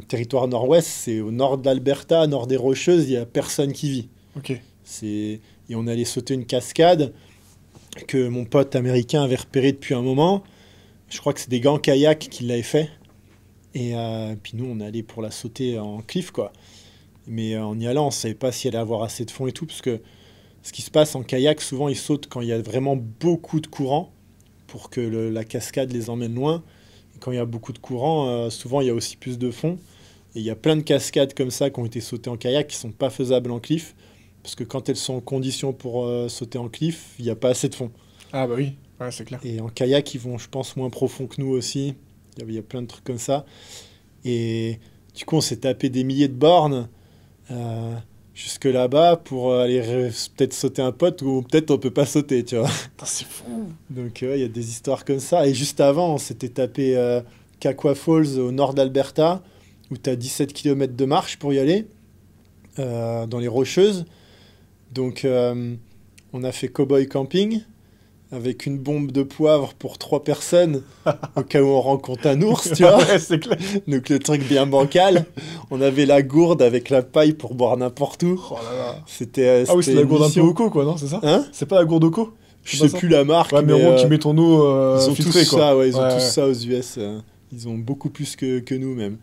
territoire nord-ouest, c'est au nord de l'Alberta, nord des Rocheuses. Il n'y a personne qui vit. Ok. Et on allait sauter une cascade que mon pote américain avait repérée depuis un moment. Je crois que c'est des gars en kayak qui l'avaient fait. Et puis nous, on allait pour la sauter en cliff, quoi. Mais en y allant, on ne savait pas si elle allait avoir assez de fond et tout, parce que ce qui se passe en kayak, souvent, ils sautent quand il y a vraiment beaucoup de courant, pour que la cascade les emmène loin. Et quand il y a beaucoup de courant, souvent, il y a aussi plus de fond. Et il y a plein de cascades comme ça qui ont été sautées en kayak, qui ne sont pas faisables en cliff, parce que quand elles sont en condition pour sauter en cliff, il n'y a pas assez de fond. Ah bah oui, ouais, c'est clair. Et en kayak, ils vont, je pense, moins profond que nous aussi. Il y a plein de trucs comme ça. Et du coup, on s'est tapé des milliers de bornes jusque là-bas pour aller peut-être sauter un pote, ou peut-être on peut pas sauter, tu vois. Putain, c'est fou. Donc il y a des histoires comme ça. Et juste avant, on s'était tapé Kakwa Falls au nord d'Alberta, où tu as 17 km de marche pour y aller. dans les Rocheuses. Donc, on a fait cowboy camping avec une bombe de poivre pour 3 personnes au cas où on rencontre un ours, tu vois. Ouais, c'est clair. Donc, le truc bien bancal. On avait la gourde avec la paille pour boire n'importe où. Oh là là. C'était Ah oui, c'est la une gourde un peu mission. Oco, quoi, non? C'est ça? Hein? C'est pas la gourde Oco? Je C'est pas sais ça. plus la marque, Ouais, mais mais en gros, tu mets ton eau ils ont filtrée, tous quoi. ça, ouais, ils ont Ouais, tous ouais. ça aux US. Ils ont beaucoup plus que nous, même.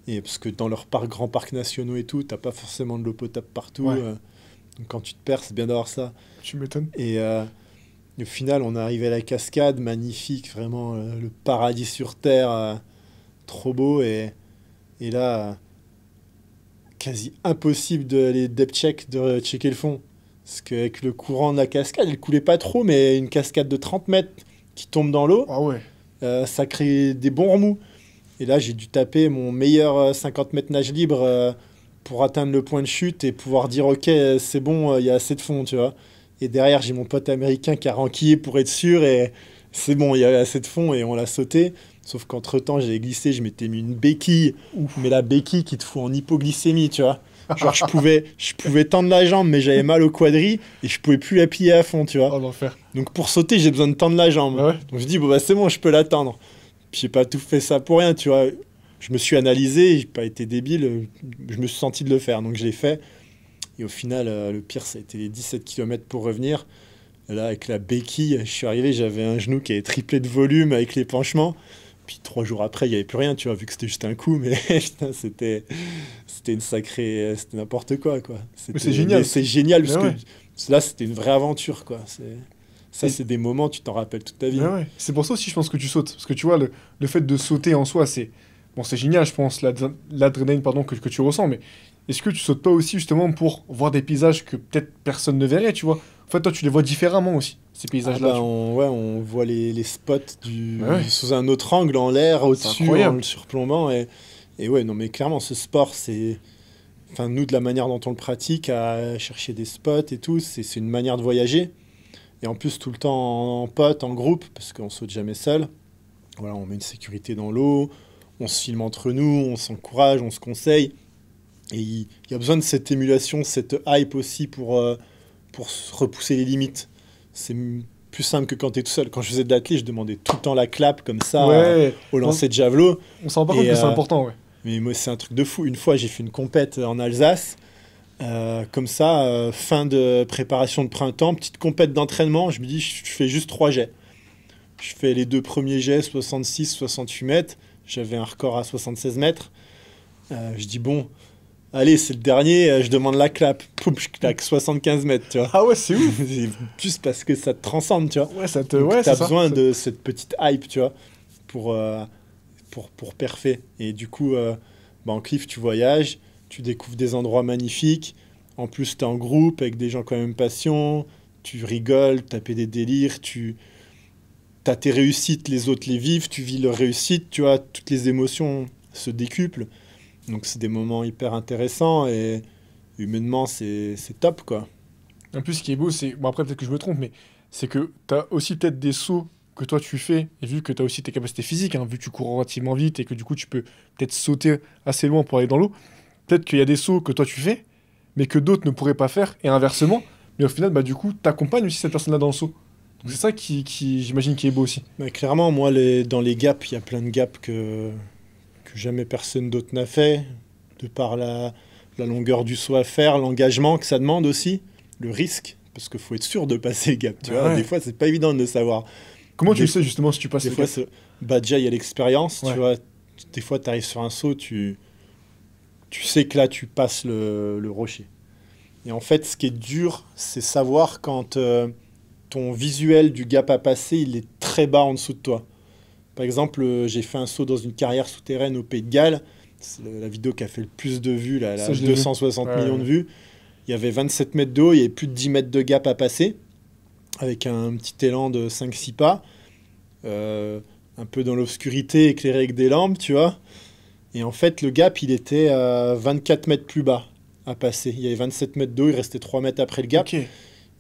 Et parce que dans leurs grands parcs nationaux et tout, t'as pas forcément de l'eau potable partout. Ouais. Donc quand tu te perds, c'est bien d'avoir ça. Tu m'étonnes. Et au final, on est arrivé à la cascade, magnifique, vraiment le paradis sur Terre, trop beau. Et là, quasi impossible d'aller depth check, de checker le fond. Parce qu'avec le courant de la cascade, elle coulait pas trop, mais une cascade de 30 mètres qui tombe dans l'eau, Ah ouais. ça crée des bons remous. Et là, j'ai dû taper mon meilleur 50 mètres nage libre pour atteindre le point de chute et pouvoir dire ok, c'est bon, il y a assez de fond, tu vois. Et derrière, j'ai mon pote américain qui a ranquillé pour être sûr et c'est bon, il y avait assez de fond et on l'a sauté. Sauf qu'entre-temps, j'ai glissé, je m'étais mis une béquille, mais la béquille qui te fout en hypoglycémie, tu vois. Genre, je pouvais tendre la jambe, mais j'avais mal au quadri et je pouvais plus la plier à fond, tu vois. Oh l'enfer. Donc pour sauter, j'ai besoin de tendre la jambe. Ah ouais. Donc je dis, bon, bah c'est bon, je peux l'attendre. Puis j'ai pas tout fait ça pour rien, tu vois. Je me suis analysé, j'ai pas été débile, je me suis senti de le faire, donc je l'ai fait. Et au final, le pire, ça a été les 17 km pour revenir. Là, avec la béquille, je suis arrivé, j'avais un genou qui avait triplé de volume avec les penchements. Puis 3 jours après, il n'y avait plus rien, tu vois, vu que c'était juste un coup, mais putain, c'était une sacrée... C'était n'importe quoi, quoi. Mais c'est génial. Mais c'est génial, parce Mais ouais. que là, c'était une vraie aventure, quoi. Ça, Et- c'est des moments, tu t'en rappelles toute ta vie. Ouais, ouais. C'est pour ça aussi, je pense que tu sautes. Parce que tu vois, le fait de sauter en soi, c'est. Bon, c'est génial, je pense, l'adrénaline pardon, que tu ressens, mais est-ce que tu sautes pas aussi justement pour voir des paysages que peut-être personne ne verrait, tu vois? En fait, toi, tu les vois différemment aussi, ces Ah paysages-là. bah, tu vois. on voit les spots Ouais. sous un autre angle, en l'air, au-dessus, en incroyable. le surplombant. Et ouais, non, mais clairement, ce sport, c'est... Enfin, nous, de la manière dont on le pratique, à chercher des spots et tout, c'est une manière de voyager. Et en plus, tout le temps en pote, en groupe, parce qu'on saute jamais seul. Voilà, on met une sécurité dans l'eau, on se filme entre nous, on s'encourage, on se conseille. Et il y a besoin de cette émulation, cette hype aussi pour repousser les limites. C'est plus simple que quand tu es tout seul. Quand je faisais de l'athlé, je demandais tout le temps la clap comme ça Ouais, au lancer de javelot. on s'en rend pas compte Et, que c'est important, ouais. Mais moi, c'est un truc de fou. Une fois, j'ai fait une compète en Alsace. Comme ça, fin de préparation de printemps, petite compète d'entraînement. Je me dis, je fais juste 3 jets. Je fais les 2 premiers jets, 66, 68 mètres. J'avais un record à 76 mètres. Je dis, bon, allez, c'est le dernier, je demande la clap. Poum, je claque 75 mètres, tu vois. Ah ouais, c'est ouf. C'est juste parce que ça te transcende, tu vois. Ouais, ça te. Donc, Ouais, t'as c'est ça. besoin de cette petite hype, tu vois, pour perfer. Et du coup, bah, en cliff, tu voyages, tu découvres des endroits magnifiques. En plus, t'es en groupe avec des gens quand même patients. Tu rigoles, tapes des délires, t'as tes réussites, les autres les vivent, tu vis leurs réussites, tu vois, toutes les émotions se décuplent. Donc c'est des moments hyper intéressants et humainement c'est top quoi. En plus, ce qui est beau, c'est. Bon, après, peut-être que je me trompe, mais c'est que t'as aussi peut-être des sauts que toi tu fais, et vu que t'as aussi tes capacités physiques, hein, vu que tu cours relativement vite et que du coup tu peux peut-être sauter assez loin pour aller dans l'eau, peut-être qu'il y a des sauts que toi tu fais, mais que d'autres ne pourraient pas faire, et inversement, mais au final, bah du coup, t'accompagnes aussi cette personne-là dans le saut. Donc c'est ça qui j'imagine, qui est beau aussi. Mais clairement moi dans les gaps, il y a plein de gaps que jamais personne d'autre n'a fait, de par la longueur du saut à faire, l'engagement que ça demande aussi, le risque, parce qu'il faut être sûr de passer le gap, tu vois. Ouais. Des fois c'est pas évident de le savoir. Comment tu Des- le sais justement si tu passes Des le fois, cap? bah déjà, il y a l'expérience, Ouais. tu vois. Des fois, tu arrives sur un saut, tu sais que là, tu passes le rocher. Et en fait, ce qui est dur, c'est savoir quand ton visuel du gap à passer, il est très bas en dessous de toi. Par exemple, j'ai fait un saut dans une carrière souterraine au Pays de Galles. C'est la vidéo qui a fait le plus de vues, là, elle a Ça, je l'ai vu. 260 Ouais, millions de ouais. vues. Il y avait 27 mètres de haut, il y avait plus de 10 mètres de gap à passer, avec un petit élan de 5-6 pas. Un peu dans l'obscurité, éclairé avec des lampes, tu vois. Et en fait, le gap, il était 24 mètres plus bas à passer. Il y avait 27 mètres d'eau, il restait 3 mètres après le gap. Ok.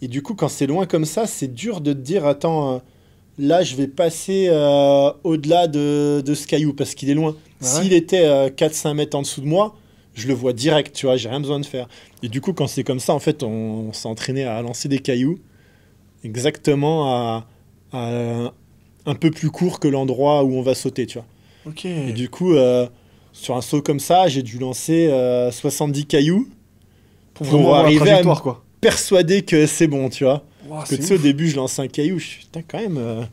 Et du coup, quand c'est loin comme ça, c'est dur de te dire, attends, là, je vais passer au-delà de ce caillou, parce qu'il est loin. Ouais. S'il était 4-5 mètres en dessous de moi, je le vois direct, tu vois, j'ai rien besoin de faire. Et du coup, quand c'est comme ça, en fait, on s'est entraîné à lancer des cailloux exactement à un peu plus court que l'endroit où on va sauter, tu vois. Ok. Et du coup, sur un saut comme ça, j'ai dû lancer 70 cailloux Pour vraiment pour avoir la arriver à me trajectoire, quoi. persuader que c'est bon, tu vois. Ouah, Parce que c'est tu sais, au ouf. début, je lance un caillou, je suis putain, quand même,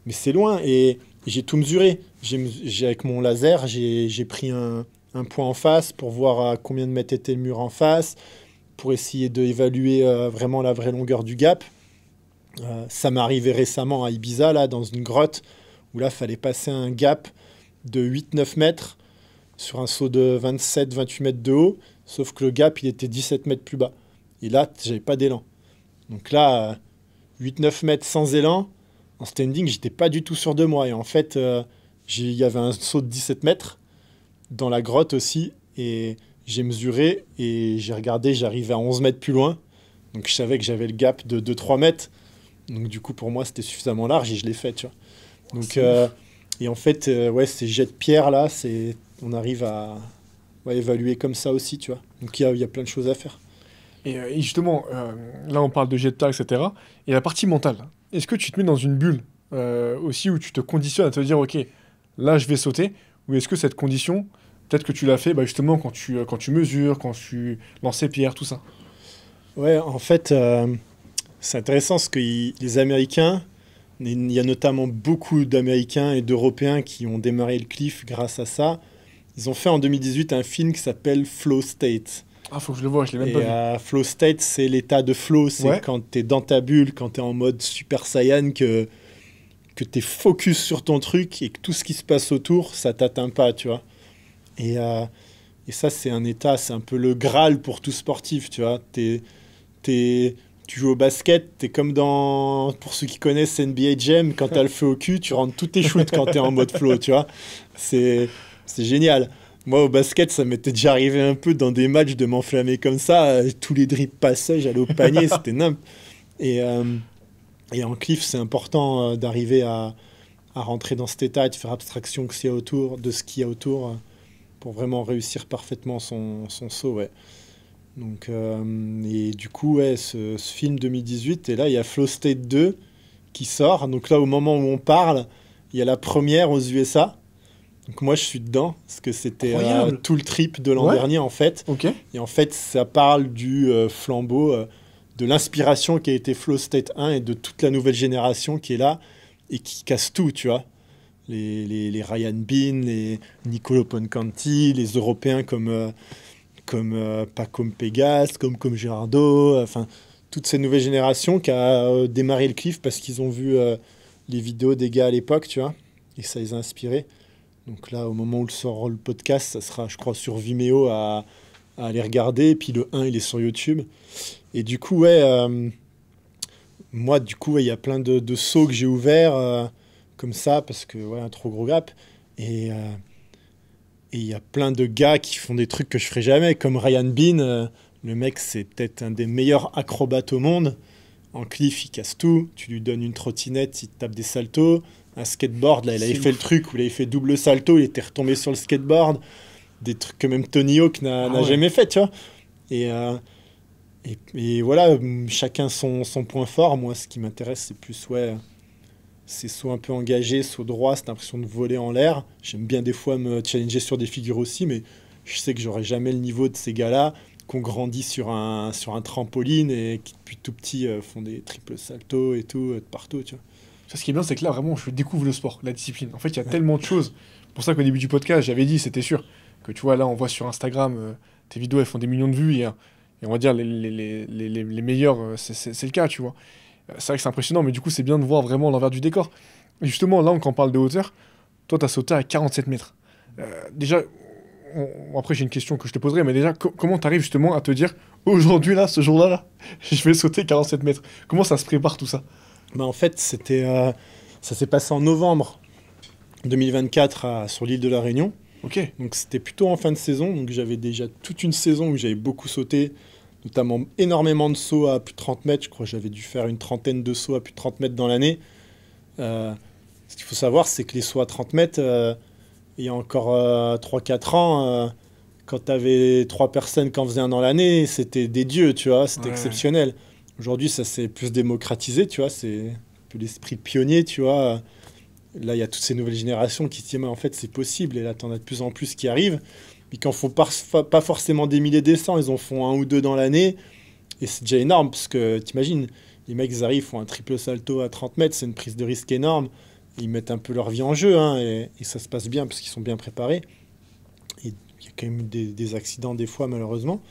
mais c'est loin. Et j'ai tout mesuré. Avec mon laser, j'ai pris un point en face pour voir à combien de mètres était le mur en face, pour essayer d'évaluer vraiment la vraie longueur du gap. Ça m'est arrivé récemment à Ibiza, là, dans une grotte, où là, fallait passer un gap de 8-9 mètres sur un saut de 27-28 mètres de haut, sauf que le gap, il était 17 mètres plus bas. Et là, j'avais pas d'élan. Donc là, 8-9 mètres sans élan, en standing, j'étais pas du tout sûr de moi. Et en fait, il y avait un saut de 17 mètres dans la grotte aussi. Et j'ai mesuré et j'ai regardé, j'arrivais à 11 mètres plus loin. Donc je savais que j'avais le gap de 2-3 mètres. Donc du coup, pour moi, c'était suffisamment large et je l'ai fait, tu vois. Donc, C'est ouf. et en fait, ouais, ces jets de pierre là, on arrive à ouais, évaluer comme ça aussi, tu vois. Donc il y a plein de choses à faire. Et justement, là on parle de jet de tar, etc. Et la partie mentale, est-ce que tu te mets dans une bulle aussi où tu te conditionnes à te dire, ok, là je vais sauter, ou est-ce que cette condition, peut-être que tu l'as fait bah, justement quand tu mesures, quand tu lances les pierres, tout ça. Ouais, en fait, c'est intéressant parce que les Américains, il y a notamment beaucoup d'Américains et d'Européens qui ont démarré le cliff grâce à ça. Ils ont fait en 2018 un film qui s'appelle Flow State. Ah, faut que je le vois, je l'ai même Et pas vu. Flow State, c'est l'état de flow, c'est Ouais. quand tu es dans ta bulle, quand tu es en mode Super Saiyan, que tu es focus sur ton truc et que tout ce qui se passe autour, ça t'atteint pas, tu vois. Et ça, c'est un état, c'est un peu le Graal pour tout sportif, tu vois. Tu joues au basket, t'es comme dans, pour ceux qui connaissent NBA Jam, quand t'as le feu au cul, tu rentres tous tes shoots quand t'es en mode flow, tu vois. C'est génial. Moi, au basket, ça m'était déjà arrivé un peu dans des matchs de m'enflammer comme ça. Tous les dribbles passaient, j'allais au panier, c'était nimp. Et, euh, et en cliff, c'est important d'arriver à rentrer dans cet état et de faire abstraction de ce qu'il y a autour pour vraiment réussir parfaitement son saut, ouais. Donc, et du coup, ouais, ce film 2018, et là, il y a Flow State 2 qui sort. Donc là, au moment où on parle, il y a la première aux USA. Donc moi, je suis dedans, parce que c'était Incroyable. tout le trip de l'an Ouais. dernier, en fait. Ok. Et en fait, ça parle du flambeau, de l'inspiration qui a été Flow State 1 et de toute la nouvelle génération qui est là et qui casse tout, tu vois. Les Ryan Bean, les Nicolo Poncanti, les Européens comme Paco Pegas, comme Gerardo, enfin, toutes ces nouvelles générations qui a démarré le cliff parce qu'ils ont vu les vidéos des gars à l'époque, tu vois, et ça les a inspirés. Donc là, au moment où sort le podcast, ça sera, je crois, sur Vimeo à aller regarder. Et puis le 1, il est sur YouTube. Et du coup, ouais, moi, du coup, ouais, il y a plein de sauts que j'ai ouverts comme ça parce que, ouais, un trop gros gap. Et il y a plein de gars qui font des trucs que je ferais jamais, comme Ryan Bean. Le mec, c'est peut-être un des meilleurs acrobates au monde. En cliff, il casse tout. Tu lui donnes une trottinette, il te tape des saltos. Un skateboard, là, il avait C'est fait le ouf. truc où il avait fait double salto, il était retombé sur le skateboard. Des trucs que même Tony Hawk Ah n'a ouais. jamais fait, tu vois. Et, euh, et voilà, chacun son point fort. Moi, ce qui m'intéresse, c'est plus, ouais, c'est soit un peu engagé, soit droit, c'est l'impression de voler en l'air. J'aime bien des fois me challenger sur des figures aussi, mais je sais que j'aurai jamais le niveau de ces gars-là, qu'on grandit sur un trampoline et qui depuis tout petit font des triples saltos et tout, de partout, tu vois. Ça, ce qui est bien, c'est que là, vraiment, je découvre le sport, la discipline. En fait, il y a Ouais. tellement de choses. C'est pour ça qu'au début du podcast, j'avais dit, c'était sûr, que tu vois, là, on voit sur Instagram, tes vidéos, elles font des millions de vues, et on va dire, les meilleurs, c'est le cas, tu vois. C'est vrai que c'est impressionnant, mais du coup, c'est bien de voir vraiment l'envers du décor. Et justement, là, quand on parle de hauteur, toi, tu as sauté à 47 mètres. Déjà, après, j'ai une question que je te poserai, mais déjà, comment tu arrives justement à te dire, aujourd'hui, là, ce jour-là, là, je vais sauter 47 mètres? Comment ça se prépare tout ça? Bah, en fait, ça s'est passé en novembre 2024 sur l'île de la Réunion. Ok. Donc c'était plutôt en fin de saison. Donc j'avais déjà toute une saison où j'avais beaucoup sauté, notamment énormément de sauts à plus de 30 mètres. Je crois que j'avais dû faire une trentaine de sauts à plus de 30 mètres dans l'année. Ce qu'il faut savoir, c'est que les sauts à 30 mètres, il y a encore 3-4 ans, quand tu avais 3 personnes qui en faisaient un dans l'année, c'était des dieux, tu vois, c'était Ouais. exceptionnel. Aujourd'hui, ça s'est plus démocratisé, tu vois, c'est un peu l'esprit de pionnier, tu vois. Là, il y a toutes ces nouvelles générations qui se disent, mais en fait, c'est possible, et là, t'en as de plus en plus qui arrivent. Puis qui en font pas forcément des milliers, des cents, ils en font un ou deux dans l'année, et c'est déjà énorme, parce que t'imagines, les mecs, ils arrivent, font un triple salto à 30 mètres, c'est une prise de risque énorme, ils mettent un peu leur vie en jeu, hein, et ça se passe bien, parce qu'ils sont bien préparés. Et il y a quand même eu des accidents des fois, malheureusement.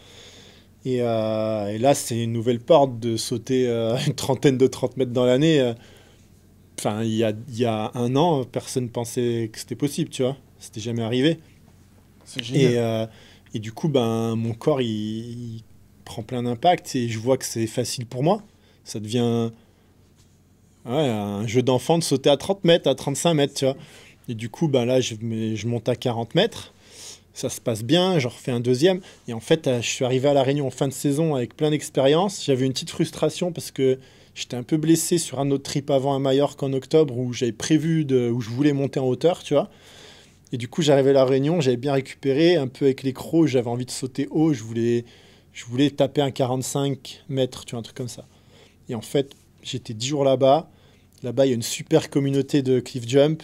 Et là, c'est une nouvelle porte de sauter une trentaine de 30 mètres dans l'année. Enfin, il y a un an, personne pensait que c'était possible, tu vois. C'était jamais arrivé. C'est Et, génial. et du coup, ben, mon corps, il prend plein d'impact et je vois que c'est facile pour moi. Ça devient un jeu d'enfant de sauter à 30 mètres, à 35 mètres, tu vois. Et du coup, ben là, je monte à 40 mètres. Ça se passe bien, j'en refais un deuxième. Et en fait, je suis arrivé à La Réunion en fin de saison avec plein d'expérience. J'avais une petite frustration parce que j'étais un peu blessé sur un autre trip avant à Majorque en octobre où j'avais prévu où je voulais monter en hauteur, tu vois. Et du coup, j'arrivais à La Réunion, j'avais bien récupéré, un peu avec les crocs, j'avais envie de sauter haut, je voulais taper un 45 mètres, tu vois, un truc comme ça. Et en fait, j'étais 10 jours là-bas. Là-bas, il y a une super communauté de cliff jump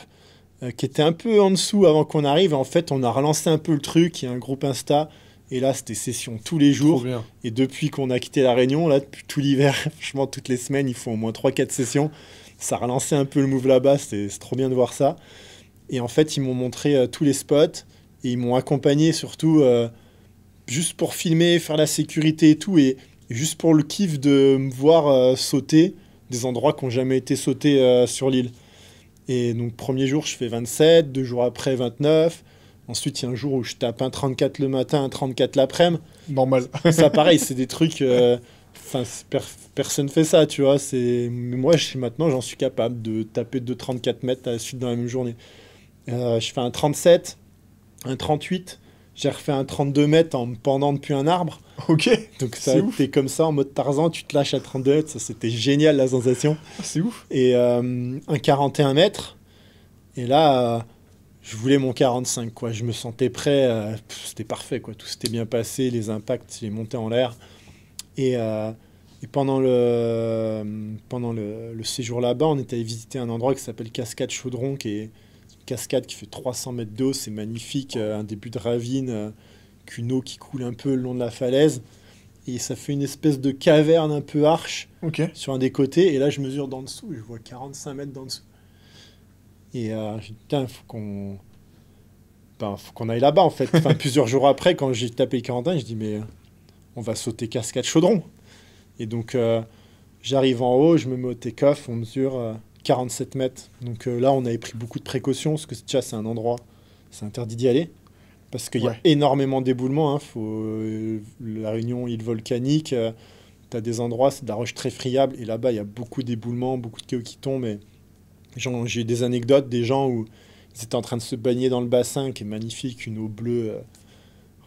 qui était un peu en dessous avant qu'on arrive. Et en fait, on a relancé un peu le truc. Il y a un groupe Insta. Et là, c'était session tous les Trop jours. bien. Et depuis qu'on a quitté La Réunion, là, depuis tout l'hiver, franchement, toutes les semaines, ils font au moins 3 4 sessions. Ça a relancé un peu le move là-bas. C'est trop bien de voir ça. Et en fait, ils m'ont montré tous les spots. Et ils m'ont accompagné surtout juste pour filmer, faire la sécurité et tout. Et juste pour le kiff de me voir sauter des endroits qui n'ont jamais été sautés sur l'île. Et donc, premier jour, je fais 27, 2 jours après, 29. Ensuite, il y a un jour où je tape un 34 le matin, un 34 l'après-midi. Normal. Ça, pareil, c'est des trucs. Enfin, personne fait ça, tu vois. Mais moi, maintenant, j'en suis capable de taper 2 34 mètres à la suite dans la même journée. Je fais un 37, un 38. J'ai refait un 32 mètres en me pendant depuis un arbre. Ok. Donc, ça, C'est ouf. t'es comme ça, en mode Tarzan, tu te lâches à 32 mètres. Ça, c'était génial, la sensation. Ah, c'est ouf. Et un 41 mètres. Et là, je voulais mon 45, quoi. Je me sentais prêt. C'était parfait, quoi. Tout s'était bien passé. Les impacts, j'ai monté en l'air. Et pendant le séjour là-bas, on était allé visiter un endroit qui s'appelle Cascade Chaudron, qui est une cascade qui fait 300 mètres d'eau. C'est magnifique. Un début de ravine, qu'une eau qui coule un peu le long de la falaise. Et ça fait une espèce de caverne un peu arche Ok. sur un des côtés. Et là, je mesure d'en dessous. Et je vois 45 mètres d'en dessous. Et j'ai dit, putain, faut qu'on aille là-bas, en fait. Enfin, plusieurs jours après, quand j'ai tapé les 41, je dis, mais on va sauter Cascade Chaudron. Et donc, j'arrive en haut, je me mets au take-off, on mesure 47 mètres. Donc là, on avait pris beaucoup de précautions, parce que déjà, c'est un endroit, c'est interdit d'y aller. Parce qu'il y a Ouais. énormément d'éboulements. Hein. La Réunion, île volcanique, tu as des endroits, c'est de la roche très friable. Et là-bas, il y a beaucoup d'éboulements, beaucoup de cailloux qui tombent. Et j'ai eu des anecdotes, des gens où ils étaient en train de se baigner dans le bassin, qui est magnifique, une eau bleue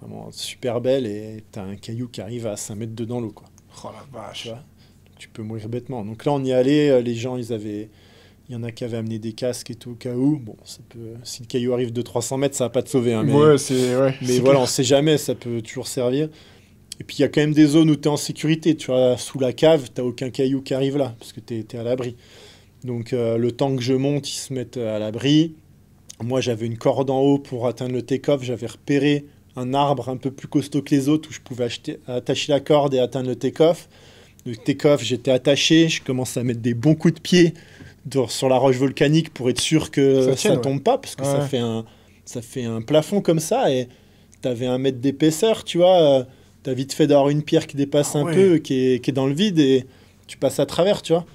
vraiment super belle. Et tu as un caillou qui arrive à 5 mètres dedans l'eau, quoi. Oh la Tu vache. vois, tu peux mourir bêtement. Donc là, on y allait, les gens, il y en a qui avaient amené des casques et tout au cas où. Bon, si le caillou arrive de 300 mètres, ça va pas te sauver, hein, Ouais, c'est. Ouais, mais c'est voilà, on clair. sait jamais, ça peut toujours servir. Et puis il y a quand même des zones où tu es en sécurité. Tu vois, sous la cave, tu aucun caillou qui arrive là, parce que tu es à l'abri. Donc le temps que je monte, ils se mettent à l'abri. Moi, j'avais une corde en haut pour atteindre le take-off. J'avais repéré un arbre un peu plus costaud que les autres où je pouvais attacher la corde et atteindre le take-off. Le take-off, j'étais attaché. Je commence à mettre des bons coups de pied sur la roche volcanique pour être sûr que Ça ça tienne, ouais. tombe pas, parce que ça Ouais. fait un plafond comme ça. Et t'avais 1 mètre d'épaisseur, tu vois. T'as vite fait d'avoir une pierre qui dépasse Ah un ouais. peu, qui est dans le vide, et tu passes à travers, tu vois.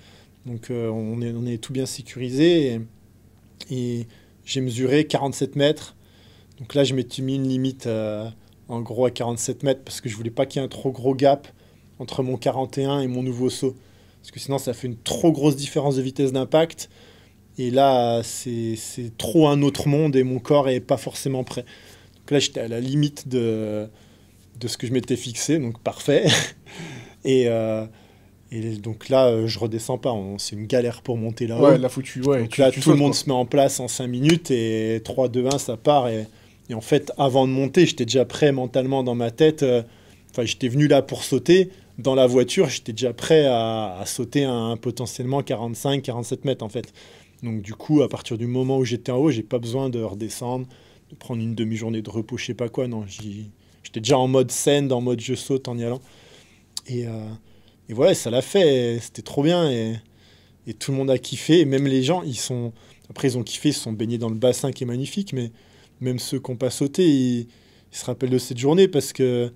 Donc on est tout bien sécurisé. Et j'ai mesuré 47 mètres. Donc là, je m'étais mis une limite en gros à 47 mètres parce que je voulais pas qu'il y ait un trop gros gap entre mon 41 et mon nouveau saut. Parce que sinon, ça fait une trop grosse différence de vitesse d'impact. Et là, c'est trop un autre monde et mon corps est pas forcément prêt. Donc là, j'étais à la limite de ce que je m'étais fixé. Donc parfait. Et, euh, et donc là, je redescends pas. C'est une galère pour monter là-haut. Ouais, là, faut que tu. Ouais, Donc là, tu tout le sautes, monde quoi. se met en place en 5 minutes et 3, 2, 1, ça part. Et Et en fait, avant de monter, j'étais déjà prêt mentalement dans ma tête. Enfin, j'étais venu là pour sauter. Dans la voiture, j'étais déjà prêt à sauter potentiellement 45-47 mètres, en fait. Donc, du coup, à partir du moment où j'étais en haut, j'ai pas besoin de redescendre, de prendre une demi-journée de repos, je sais pas quoi. Non, j'étais déjà en mode scène, en mode je saute en y allant. Et, euh, et voilà, ça l'a fait. C'était trop bien. Et tout le monde a kiffé. Et même les gens, après, ils ont kiffé, ils se sont baignés dans le bassin qui est magnifique. Mais même ceux qui n'ont pas sauté, ils se rappellent de cette journée parce que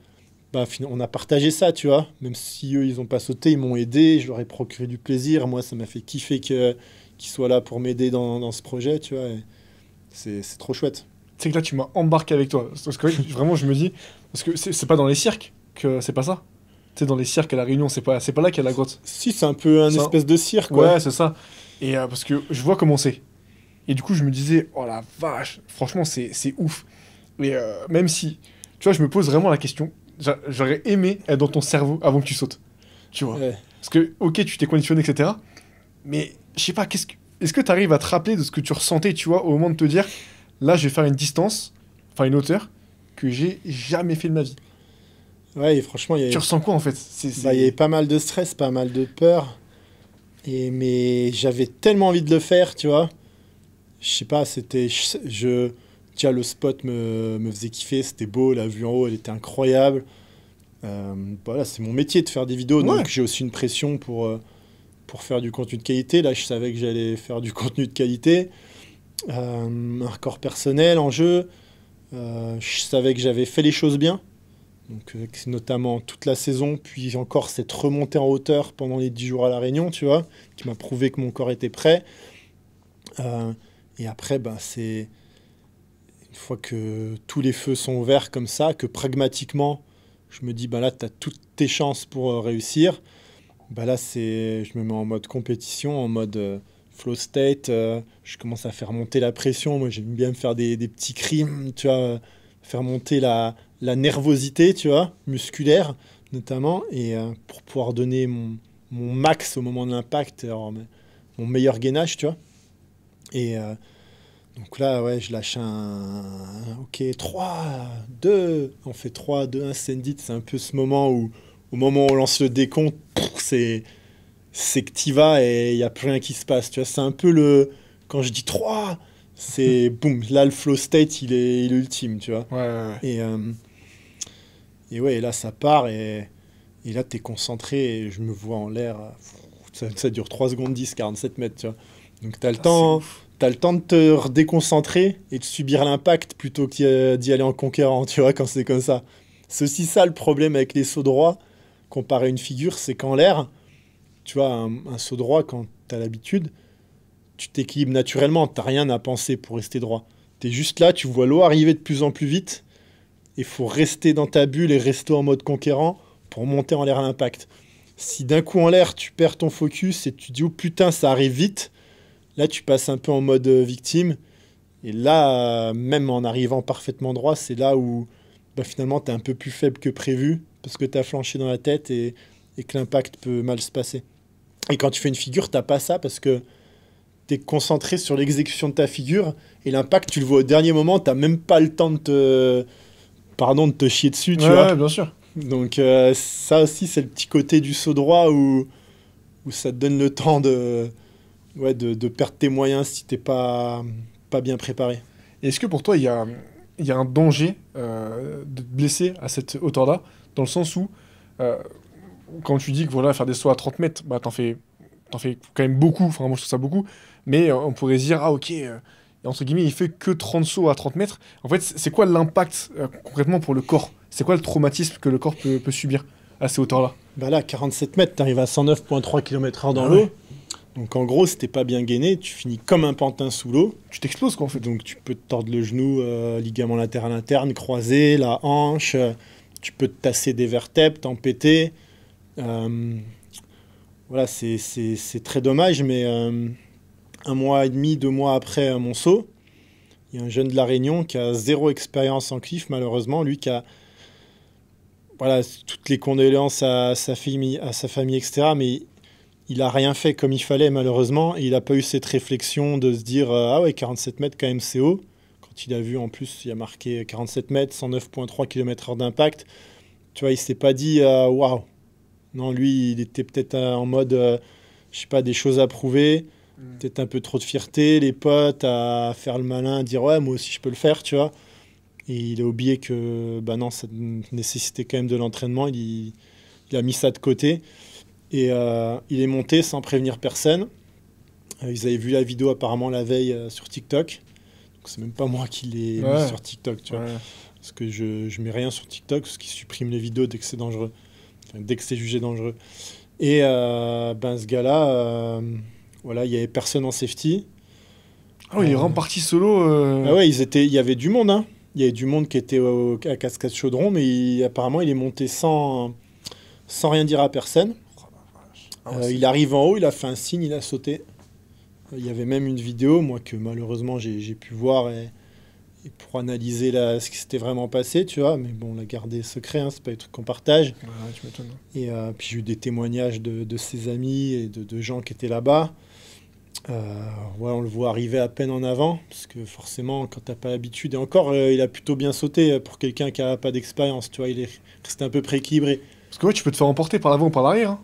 on a partagé ça, tu vois. Même si eux, ils n'ont pas sauté, ils m'ont aidé, je leur ai procuré du plaisir. Moi, ça m'a fait kiffer qu'ils soient là pour m'aider dans ce projet, tu vois. Et c'est trop chouette. Tu sais que là, tu m'as embarqué avec toi. Parce que vraiment, je me dis, parce que c'est pas dans les cirques que c'est pas ça. Tu sais, dans les cirques à La Réunion, c'est pas là qu'il y a la grotte. Si, c'est un peu un Ça- espèce de cirque, Ouais, c'est ça. Et parce que je vois comment c'est. Et du coup, je me disais, oh la vache, franchement, c'est ouf. Et même si, tu vois, je me pose vraiment la question, j'aurais aimé être dans ton cerveau avant que tu sautes. Tu vois. Ouais. Parce que, ok, tu t'es conditionné, etc. Mais, je sais pas, est-ce que tu arrives à te rappeler de ce que tu ressentais, tu vois, au moment de te dire, là, je vais faire une distance, enfin une hauteur, que j'ai jamais fait de ma vie. Ouais, et franchement, Tu ressens quoi, en fait? il y avait pas mal de stress, pas mal de peur. Mais j'avais tellement envie de le faire, tu vois. Je sais pas, tiens, le spot me faisait kiffer, c'était beau, la vue en haut, elle était incroyable. Voilà, c'est mon métier de faire des vidéos, Ouais. donc j'ai aussi une pression pour faire du contenu de qualité. Là, je savais que j'allais faire du contenu de qualité. Un record personnel en jeu. Je savais que j'avais fait les choses bien. Donc, notamment toute la saison, puis encore cette remontée en hauteur pendant les 10 jours à La Réunion, tu vois, qui m'a prouvé que mon corps était prêt. Euh, et après, c'est une fois que tous les feux sont ouverts comme ça, que pragmatiquement, je me dis, là, tu as toutes tes chances pour réussir. Là, je me mets en mode compétition, en mode flow state. Je commence à faire monter la pression. Moi, j'aime bien me faire des petits cris, tu vois, faire monter la nervosité, tu vois, musculaire notamment, et pour pouvoir donner mon max au moment de l'impact, mon meilleur gainage, tu vois. Et donc là, ouais, je lâche ok, 3 2 on fait 3 2 1 send-it, c'est un peu ce moment où, au moment où on lance le décompte, c'est que t'y vas et il n'y a plus rien qui se passe, tu vois. C'est un peu quand je dis 3 c'est boum, là le flow state, il est ultime, tu vois. Ouais, ouais, ouais. Et ouais, et là ça part et là t'es concentré et je me vois en l'air. Ça dure 3 secondes 10, 47 mètres, tu vois. Donc t'as le temps. T'as le temps de te redéconcentrer et de subir l'impact plutôt que d'y aller en conquérant, tu vois, quand c'est comme ça. C'est aussi ça le problème avec les sauts droits, comparé à une figure, c'est qu'en l'air, tu vois, un saut droit, quand t'as l'habitude, tu t'équilibres naturellement, t'as rien à penser pour rester droit. T'es juste là, tu vois l'eau arriver de plus en plus vite, il faut rester dans ta bulle et rester en mode conquérant pour monter en l'air à l'impact. Si d'un coup en l'air, tu perds ton focus et tu dis « Oh putain, ça arrive vite », là, tu passes un peu en mode victime. Et là, même en arrivant parfaitement droit, c'est là où finalement, tu es un peu plus faible que prévu parce que tu as flanché dans la tête et que l'impact peut mal se passer. Et quand tu fais une figure, tu n'as pas ça parce que tu es concentré sur l'exécution de ta figure et l'impact, tu le vois au dernier moment, tu n'as même pas le temps de te chier dessus, tu vois. Ouais, bien sûr. Donc ça aussi, c'est le petit côté du saut droit où ça te donne le temps de perdre tes moyens si t'es pas bien préparé. Et est-ce que pour toi, il y a un danger de te blesser à cette hauteur-là, dans le sens où, quand tu dis que voilà, faire des sauts à 30 mètres, t'en fais quand même beaucoup, enfin moi je trouve ça beaucoup, mais on pourrait se dire, ah ok, entre guillemets, il fait que 30 sauts à 30 mètres. En fait, c'est quoi l'impact concrètement pour le corps? C'est quoi le traumatisme que le corps peut subir à ces hauteurs-là? Là, 47 mètres, t'arrives à 109,3 km/h dans Ah l'eau. ouais. Donc en gros, si t'es pas bien gainé, tu finis comme un pantin sous l'eau. Tu t'exploses quoi en fait. Donc tu peux te tordre le genou, ligament latéral interne, croisé, la hanche. Tu peux te tasser des vertèbres, t'en péter. Voilà, c'est très dommage, mais 1 mois et demi, 2 mois après mon saut, il y a un jeune de La Réunion qui a 0 expérience en cliff, malheureusement. Lui qui a toutes les condoléances à sa famille, etc. Mais il a rien fait comme il fallait, malheureusement. Et il n'a pas eu cette réflexion de se dire ah ouais, 47 mètres, quand même, c'est haut. Quand quand il a vu, en plus, il a marqué 47 mètres, 109,3 km/h d'impact. Tu vois, il s'est pas dit waouh. Non, lui, il était peut-être en mode, je sais pas, des choses à prouver, peut-être un peu trop de fierté, les potes à faire le malin, à dire ouais, moi aussi je peux le faire, tu vois. Et il a oublié que, bah non, ça nécessitait quand même de l'entraînement. Il a mis ça de côté et il est monté sans prévenir personne. Ils avaient vu la vidéo apparemment la veille sur TikTok. Donc c'est même pas moi qui l'ai mis sur TikTok, tu vois. Parce que je mets rien sur TikTok parce qu'ils suppriment les vidéos dès que c'est dangereux. Enfin, dès que c'est jugé dangereux. Et ben ce gars-là, voilà, il y avait personne en safety. Ah oui, il est vraiment parti solo. Ah ouais, il y avait du monde, hein. Il y avait du monde qui était à Cascade Chaudron, mais apparemment il est monté sans rien dire à personne. Il arrive en haut, il a fait un signe, il a sauté. Il y avait même une vidéo, moi, que malheureusement j'ai pu voir et pour analyser ce qui s'était vraiment passé, tu vois. Mais bon, on l'a gardé secret, hein, c'est pas des trucs qu'on partage. Ouais, tu m'étonnes. Et puis j'ai eu des témoignages de ses amis et de gens qui étaient là-bas. Ouais, on le voit arriver à peine en avant, parce que forcément, quand t'as pas l'habitude, et encore, il a plutôt bien sauté pour quelqu'un qui a pas d'expérience, tu vois, il est resté un peu prééquilibré. Parce que ouais, tu peux te faire emporter par l'avant ou par l'arrière. Hein.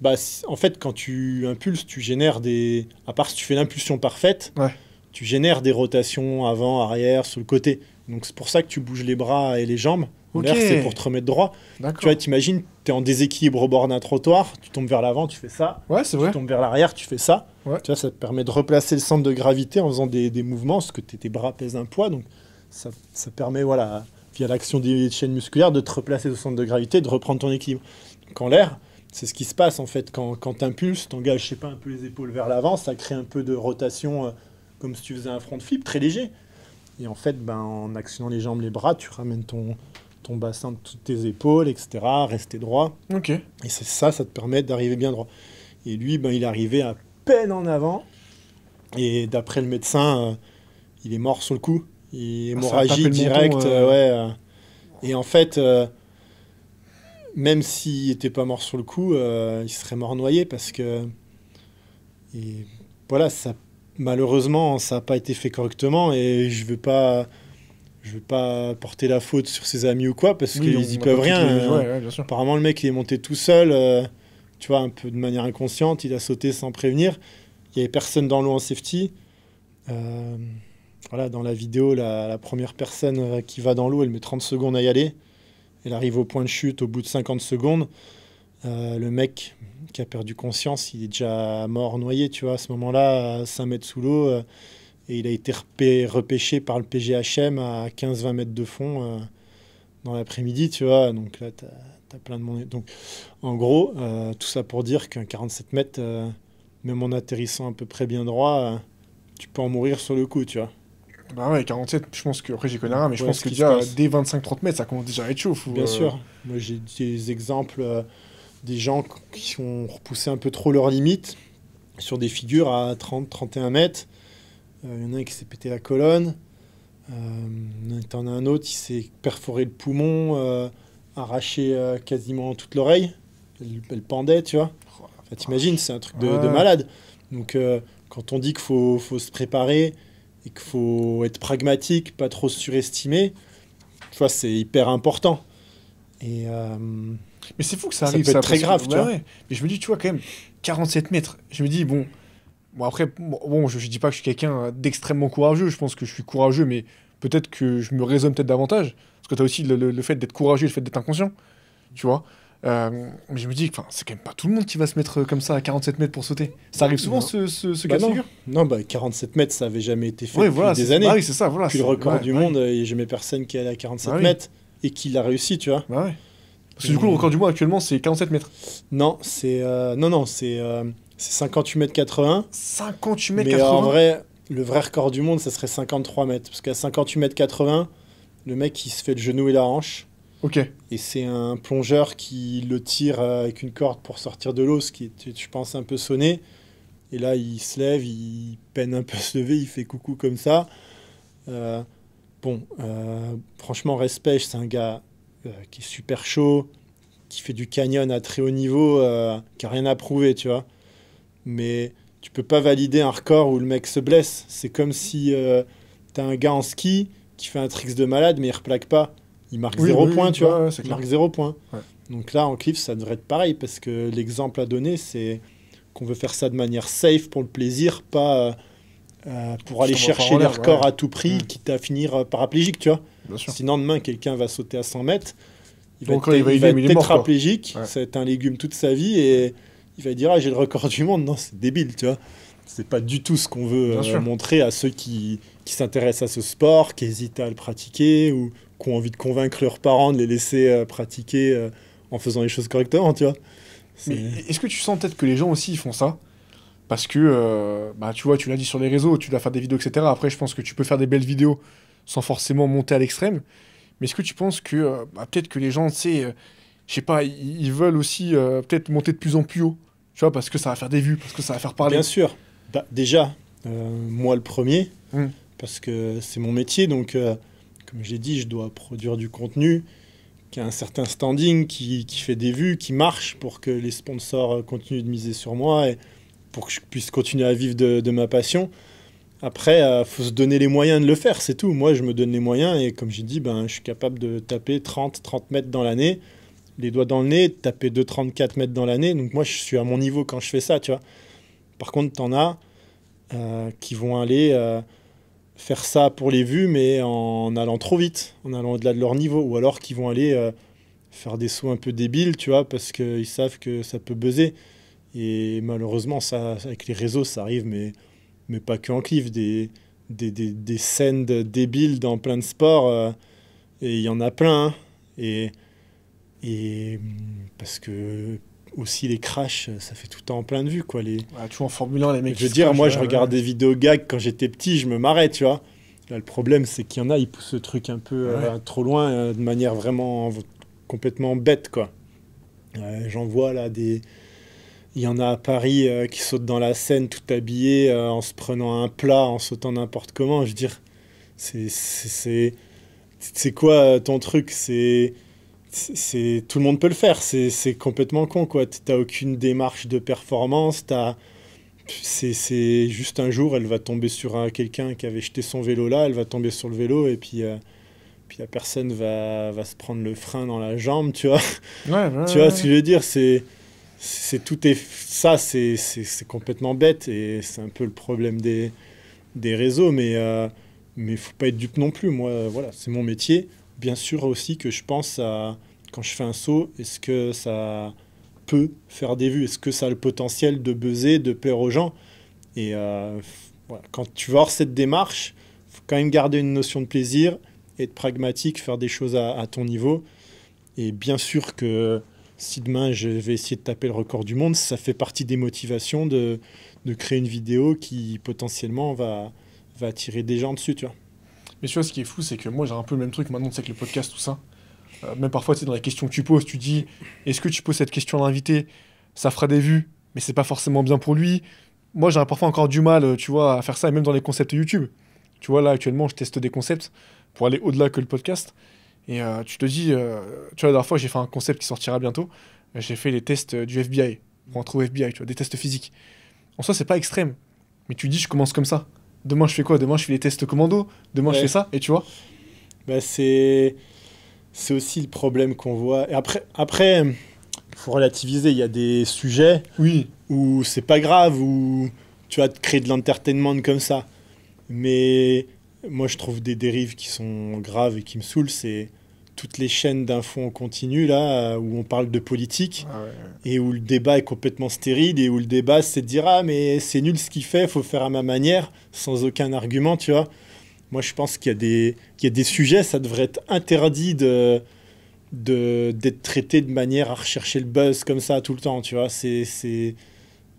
Bah, en fait, quand tu impulses, tu génères des... À part si tu fais l'impulsion parfaite, Ouais. tu génères des rotations avant, arrière, sur le côté. Donc c'est pour ça que tu bouges les bras et les jambes. En Ok. l'air, c'est pour te remettre droit. D'accord. Tu vois, t'imagines, t'es en déséquilibre au bord d'un trottoir, tu tombes vers l'avant, tu fais ça. Ouais, c'est vrai. Tu tombes vers l'arrière, tu fais ça. Ouais. Tu vois, ça te permet de replacer le centre de gravité en faisant des mouvements, parce que tes bras pèsent un poids. Donc ça permet, voilà, via l'action des chaînes musculaires, de te replacer au centre de gravité, de reprendre ton équilibre. Donc en l'air, c'est ce qui se passe en fait. Quand tu impulses, tu engages, je sais pas, un peu les épaules vers l'avant, ça crée un peu de rotation, comme si tu faisais un front flip, très léger. Et en fait, ben, en actionnant les jambes, les bras, tu ramènes ton bassin de toutes tes épaules, etc. Rester droit. Ok. Et c'est ça te permet d'arriver bien droit. Et lui, ben, il est arrivé à peine en avant. Et d'après le médecin, il est mort sur le coup. Hémorragie directe. Et en fait, même s'il n'était pas mort sur le coup, il serait mort noyé parce que... Et voilà, malheureusement, ça n'a pas été fait correctement. Et je veux pas porter la faute sur ses amis ou quoi, parce qu'ils y peuvent rien. Ouais, bien sûr. Apparemment, le mec, il est monté tout seul, tu vois, un peu de manière inconsciente, il a sauté sans prévenir. Il n'y avait personne dans l'eau en safety. Voilà, dans la vidéo, la première personne qui va dans l'eau, elle met 30 secondes à y aller. Elle arrive au point de chute au bout de 50 secondes. Le mec qui a perdu conscience, il est déjà mort noyé, tu vois, à ce moment-là, à 5 mètres sous l'eau. Et il a été repêché par le PGHM à 15-20 mètres de fond dans l'après-midi, tu vois. Donc là, t'as plein de monde. Donc, en gros, tout ça pour dire qu'un 47 mètres, même en atterrissant à peu près bien droit, tu peux en mourir sur le coup, tu vois. Bah ouais, 47, je pense que... Après, j'y connais rien, mais je Ouais, pense ce que qui déjà, se passe. dès 25-30 mètres, ça commence déjà à être chaud. Bien sûr. Moi, j'ai des exemples des gens qui ont repoussé un peu trop leurs limites sur des figures à 30-31 mètres. Il y en a un qui s'est pété la colonne. T'en as un autre qui s'est perforé le poumon, arraché quasiment toute l'oreille. Elle pendait, tu vois. Enfin, t'imagines, c'est un truc de malade. Donc, quand on dit qu'il faut se préparer et qu'il faut être pragmatique, pas trop surestimer, tu vois, c'est hyper important. Et mais c'est fou que ça ça arrive. peut être très parce que- grave, tu vois. ouais. Mais je me dis, tu vois, quand même, 47 mètres. Je me dis, bon après, bon, je dis pas que je suis quelqu'un d'extrêmement courageux. Je pense que je suis courageux, mais peut-être que je me raisonne peut-être davantage. Parce que tu as aussi le fait d'être courageux et le fait d'être inconscient. Tu vois. Mais je me dis, c'est quand même pas tout le monde qui va se mettre comme ça à 47 mètres pour sauter. Ça arrive souvent, Non. ce Bah cas de non. figure. Non, 47 mètres, ça avait jamais été fait Ouais, depuis voilà, des années. Bah oui, c'est ça, voilà. Depuis le c'est- record ouais, du ouais. monde, il n'y a jamais personne qui est allé à 47 Bah oui. mètres et qui l'a réussi, tu vois. Bah ouais. Parce que du coup, le record du monde actuellement, c'est 47 mètres. Non, c'est 58 mètres 80. 58 mètres Mais 80. en vrai, le vrai record du monde, ça serait 53 mètres. Parce qu'à 58 mètres 80, le mec, il se fait le genou et la hanche. Ok. Et c'est un plongeur qui le tire avec une corde pour sortir de l'eau, ce qui est, je pense, un peu sonné. Et là, il se lève, il peine un peu à se lever, il fait coucou comme ça. Franchement, respect, c'est un gars qui est super chaud, qui fait du canyon à très haut niveau, qui n'a rien à prouver, tu vois. Mais tu peux pas valider un record où le mec se blesse. C'est comme si t'as un gars en ski qui fait un tricks de malade, mais il replaque pas. Il marque 0 point, tu vois. Il marque 0 point. Ouais. Donc là, en cliff, ça devrait être pareil, parce que l'exemple à donner, c'est qu'on veut faire ça de manière safe, pour le plaisir, pas pour aller chercher les records à tout prix, quitte à finir paraplégique, tu vois. Sinon, demain, quelqu'un va sauter à 100 mètres, il va être tétraplégique, ça va être un légume toute sa vie, et il va dire « Ah, j'ai le record du monde ». Non, c'est débile, tu vois. C'est pas du tout ce qu'on veut montrer à ceux qui s'intéressent à ce sport, qui hésitent à le pratiquer, ou qui ont envie de convaincre leurs parents de les laisser pratiquer en faisant les choses correctement, tu vois. Mais est-ce que tu sens peut-être que les gens aussi ils font ça parce que, tu vois, tu l'as dit sur les réseaux, tu dois faire des vidéos, etc. Après, je pense que tu peux faire des belles vidéos sans forcément monter à l'extrême. Mais est-ce que tu penses que peut-être que les gens, tu sais, je sais pas, ils veulent aussi peut-être monter de plus en plus haut, tu vois, parce que ça va faire des vues, parce que ça va faire parler. Bien sûr. Déjà, moi le premier, parce que c'est mon métier, donc comme j'ai dit, je dois produire du contenu qui a un certain standing, qui fait des vues, qui marche pour que les sponsors continuent de miser sur moi et pour que je puisse continuer à vivre de ma passion. Après, faut se donner les moyens de le faire, c'est tout. Moi, je me donne les moyens et comme j'ai dit, je suis capable de taper 30 mètres dans l'année, les doigts dans le nez, de taper 2,34 mètres dans l'année. Donc moi, je suis à mon niveau quand je fais ça, tu vois. Par contre, t'en as qui vont aller faire ça pour les vues, mais en allant trop vite, en allant au-delà de leur niveau, ou alors qui vont aller faire des sauts un peu débiles, tu vois, parce qu'ils savent que ça peut buzzer. Et malheureusement, ça, avec les réseaux, ça arrive, mais pas que en cliff, des scènes débiles dans plein de sports, et il y en a plein, hein. Et parce que aussi les crashs, ça fait tout le temps plein de vues, quoi. Tu vois, en Formule 1, les mecs... Je veux dire, moi, je regarde des vidéos gags quand j'étais petit, je me marrais, tu vois. Là, le problème, c'est qu'il y en a, ils poussent le truc un peu trop loin, de manière vraiment complètement bête, quoi. J'en vois, là, il y en a à Paris qui sautent dans la Seine tout habillés, en se prenant un plat, en sautant n'importe comment. Je veux dire, c'est quoi ton truc? Tout le monde peut le faire, c'est complètement con, quoi. T'as aucune démarche de performance, c'est juste un jour, elle va tomber sur quelqu'un qui avait jeté son vélo là, elle va tomber sur le vélo et puis la personne va se prendre le frein dans la jambe, tu vois. Tu vois ce que je veux dire, c'est complètement bête et c'est un peu le problème des réseaux, mais faut pas être dupe non plus. Moi, voilà, c'est mon métier. Bien sûr aussi que je pense à, quand je fais un saut, est-ce que ça peut faire des vues? Est-ce que ça a le potentiel de buzzer, de plaire aux gens? Et voilà, quand tu vas avoir cette démarche, il faut quand même garder une notion de plaisir, être pragmatique, faire des choses à ton niveau. Et bien sûr que si demain je vais essayer de taper le record du monde, ça fait partie des motivations de créer une vidéo qui potentiellement va attirer des gens dessus, tu vois. Mais tu vois, ce qui est fou, c'est que moi, j'ai un peu le même truc maintenant, tu sais, avec le podcast, tout ça. Même parfois, tu sais, dans les questions que tu poses, tu dis, est-ce que tu poses cette question à l'invité, ça fera des vues, mais c'est pas forcément bien pour lui. Moi, j'aurais parfois encore du mal, tu vois, à faire ça, et même dans les concepts YouTube. Tu vois, là, actuellement, je teste des concepts pour aller au-delà que le podcast. Et tu te dis, tu vois, la dernière fois, j'ai fait un concept qui sortira bientôt. J'ai fait les tests du FBI, pour entrer au FBI, tu vois, des tests physiques. En soi, c'est pas extrême. Mais tu dis, je commence comme ça. Demain, je fais quoi? Demain, je fais les tests commando. Demain, je fais ça. Et tu vois? C'est aussi le problème qu'on voit. Et après, faut relativiser. Il y a des sujets où c'est pas grave, où tu vas te créer de l'entertainment comme ça. Mais moi, je trouve des dérives qui sont graves et qui me saoulent. C'est toutes les chaînes d'infos en continu, là, où on parle de politique, et où le débat est complètement stérile, et où le débat, c'est de dire « Ah, mais c'est nul ce qu'il fait, faut faire à ma manière », sans aucun argument, tu vois. Moi, je pense qu'il y a des sujets, ça devrait être interdit d'être traité de manière à rechercher le buzz comme ça tout le temps, tu vois.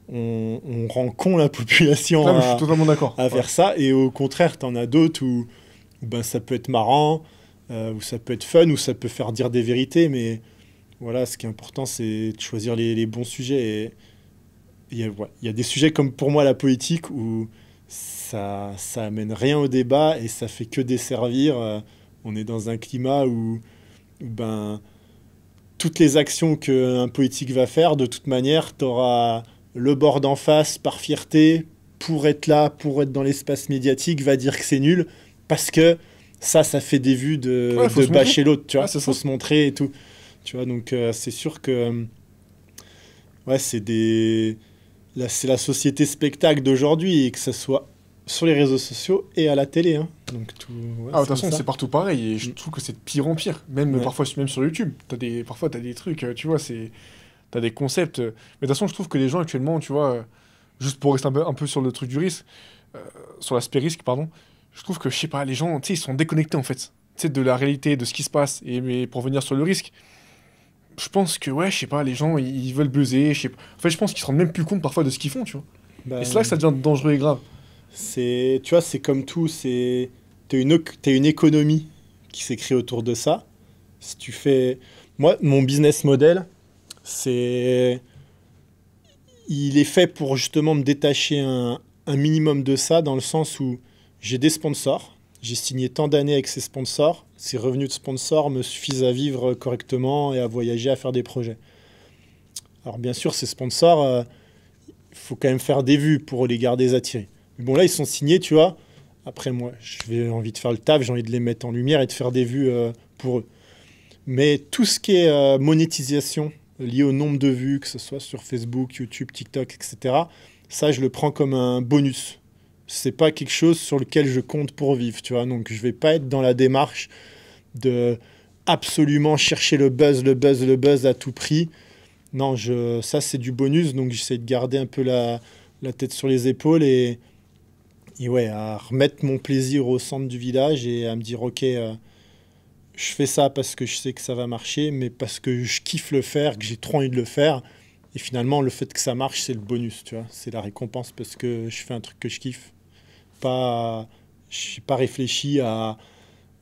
On rend con la population je suis totalement d'accord. à faire ça, et au contraire, t'en as d'autres où ça peut être marrant, où ça peut être fun, où ça peut faire dire des vérités, mais voilà, ce qui est important, c'est de choisir les bons sujets. Et il y a des sujets comme pour moi la politique où ça amène rien au débat et ça fait que desservir. On est dans un climat où toutes les actions qu'un politique va faire, de toute manière, t'auras le bord d'en face, par fierté, pour être là, pour être dans l'espace médiatique, va dire que c'est nul. parce que ça fait des vues Ouais, faut de se montrer. bâcher l'autre, tu vois. Ouais, c'est Faut ça. se montrer et tout. Tu vois, donc c'est sûr que ouais, là, c'est la société spectacle d'aujourd'hui et que ça soit sur les réseaux sociaux et à la télé, hein. Donc tout, ouais, Ah, de toute c'est comme façon, ça. c'est partout pareil, et je Mm. trouve que c'est de pire en pire. Même Ouais. parfois, même sur YouTube. Parfois, t'as des trucs, tu vois, t'as des concepts. Mais de toute façon, je trouve que les gens actuellement, tu vois, juste pour rester un peu sur le truc du risque, euh, sur l'aspect risque, pardon, je trouve que, je sais pas, les gens, tu sais, ils sont déconnectés en fait. Tu sais, de la réalité, de ce qui se passe. Mais pour venir sur le risque, je pense que, ouais, je sais pas, les gens, ils veulent buzzer, je sais pas. En fait, je pense qu'ils se rendent même plus compte parfois de ce qu'ils font, tu vois. Et c'est là que Ben, ça devient dangereux et grave. tu vois, c'est comme tout, t'as une économie qui s'est créée autour de ça. Si tu fais, moi, mon business model, c'est, il est fait pour justement me détacher un minimum de ça, dans le sens où j'ai des sponsors, j'ai signé tant d'années avec ces sponsors, ces revenus de sponsors me suffisent à vivre correctement et à voyager, à faire des projets. Alors bien sûr, ces sponsors, il faut quand même faire des vues pour les garder attirés. Mais bon, là, ils sont signés, tu vois. Après, moi, j'ai envie de faire le taf, j'ai envie de les mettre en lumière et de faire des vues pour eux. Mais tout ce qui est monétisation lié au nombre de vues, que ce soit sur Facebook, YouTube, TikTok, etc., ça, je le prends comme un bonus. C'est pas quelque chose sur lequel je compte pour vivre, tu vois. Donc, je vais pas être dans la démarche de absolument chercher le buzz, le buzz, le buzz à tout prix. Non, ça, c'est du bonus, donc j'essaie de garder un peu la tête sur les épaules et ouais, à remettre mon plaisir au centre du village et à me dire, ok, je fais ça parce que je sais que ça va marcher, mais parce que je kiffe le faire, que j'ai trop envie de le faire. Et finalement, le fait que ça marche, c'est le bonus, tu vois. C'est la récompense parce que je fais un truc que je kiffe. Je n'ai pas réfléchi à,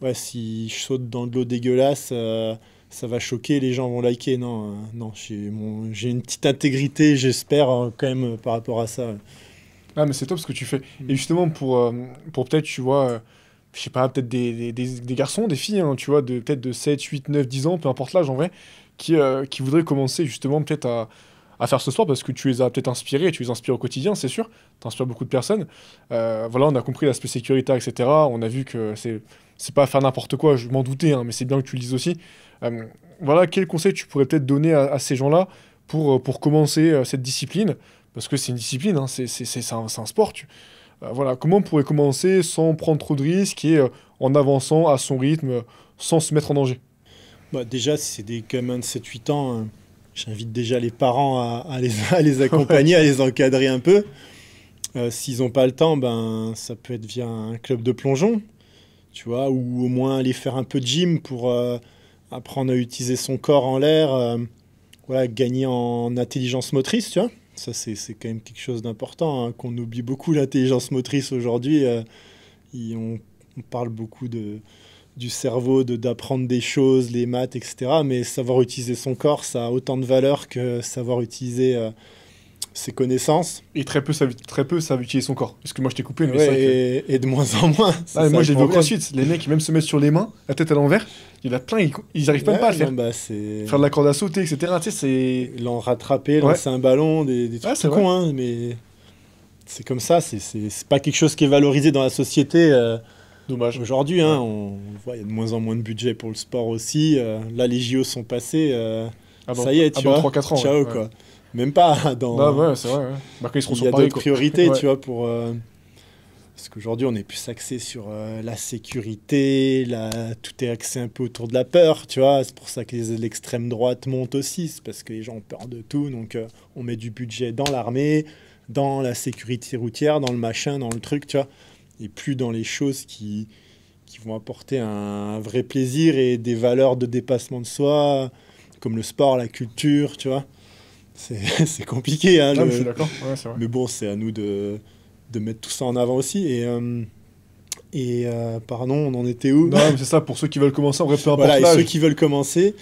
ouais, si je saute dans de l'eau dégueulasse, ça va choquer, les gens vont liker. Non, non, j'ai une petite intégrité, j'espère, quand même, par rapport à ça. Ouais. Ah, mais c'est top ce que tu fais. Mm. Et justement, pour peut-être, tu vois, je sais pas, peut-être des garçons, des filles, hein, tu vois, peut-être de 7 8 9 10 ans, peu importe l'âge en vrai, qui voudraient commencer justement peut-être à faire ce sport parce que tu les as peut-être inspirés, tu les inspires au quotidien, c'est sûr, tu inspires beaucoup de personnes. Voilà, on a compris l'aspect sécuritaire, etc. On a vu que c'est pas faire n'importe quoi, je m'en doutais, hein, mais c'est bien que tu le dises aussi. Euh, voilà, quel conseil tu pourrais peut-être donner à ces gens-là pour commencer cette discipline? Parce que c'est une discipline, hein, c'est un sport. Voilà, comment on pourrait commencer sans prendre trop de risques et en avançant à son rythme, sans se mettre en danger? Bah, déjà, si c'est des gamins de 7 8 ans, j'invite déjà les parents à les Ouais, accompagner, à les encadrer un peu. S'ils n'ont pas le temps, ben, ça peut être via un club de plongeon, tu vois, ou au moins aller faire un peu de gym pour apprendre à utiliser son corps en l'air, voilà, gagner en intelligence motrice, tu vois. Ça, c'est quand même quelque chose d'important, hein, qu'on oublie beaucoup, l'intelligence motrice aujourd'hui. On parle beaucoup du cerveau, d'apprendre des choses, les maths, etc. Mais savoir utiliser son corps, ça a autant de valeur que savoir utiliser ses connaissances. et très peu savent utiliser son corps. Excuse-moi, je t'ai coupé, mais c'est Ouais, vrai que. et de moins en moins, c'est Ah, mais ça moi, le j'ai vu au problème. CrossFit, les mecs, ils même se mettent sur les mains, la tête à l'envers. Il y en a plein, ils arrivent même pas à Ouais, le non, faire. bah Faire de la corde à sauter, etc. Tu sais, c'est. l'en rattraper, Ouais, lancer un ballon, des ouais, trucs c'est tout vrai. cons, hein, mais c'est comme ça, c'est pas quelque chose qui est valorisé dans la société Dommage. aujourd'hui, Ouais. hein, on le voit, il y a de moins en moins de budget pour le sport aussi. Là, les JO sont passés, ça y est, tu Dans vois, 3 4 ans, ouais. ciao Ouais. quoi. Même pas, Non, ouais, c'est vrai, ouais. Bah, quand ils seront il y sur a Paris, d'autres quoi. priorités, Ouais. tu vois, parce qu'aujourd'hui, on est plus axé sur la sécurité, tout est axé un peu autour de la peur, tu vois. C'est pour ça que l'extrême droite monte aussi, c'est parce que les gens ont peur de tout. Donc, on met du budget dans l'armée, dans la sécurité routière, dans le machin, dans le truc, tu vois. Et plus dans les choses qui vont apporter un vrai plaisir et des valeurs de dépassement de soi, comme le sport, la culture, tu vois. C'est compliqué, hein, Non, mais je suis d'accord. Ouais, c'est vrai. mais bon, c'est à nous de mettre tout ça en avant aussi. Pardon, on en était où? Non, mais c'est ça, pour ceux qui veulent commencer, en vrai, peu Voilà, importe et ceux l'âge. qui veulent commencer,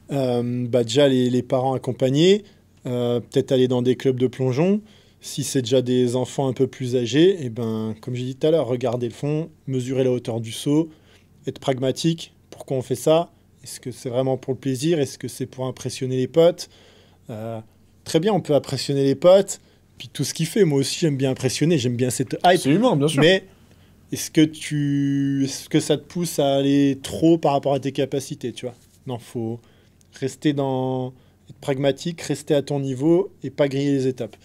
bah déjà les parents accompagnés, peut-être aller dans des clubs de plongeon. Si c'est déjà des enfants un peu plus âgés, et ben, comme j'ai dit tout à l'heure, regarder le fond, mesurer la hauteur du saut, être pragmatique. Pourquoi on fait ça? Est-ce que c'est vraiment pour le plaisir? Est-ce que c'est pour impressionner les potes? Euh, Très bien, on peut impressionner les potes, puis tout ce qu'il fait. Moi aussi, j'aime bien impressionner, j'aime bien cette hype. C'est humain, bien sûr. Mais est-ce que ça te pousse à aller trop par rapport à tes capacités, tu vois? Non, faut rester être pragmatique, rester à ton niveau et pas griller les étapes.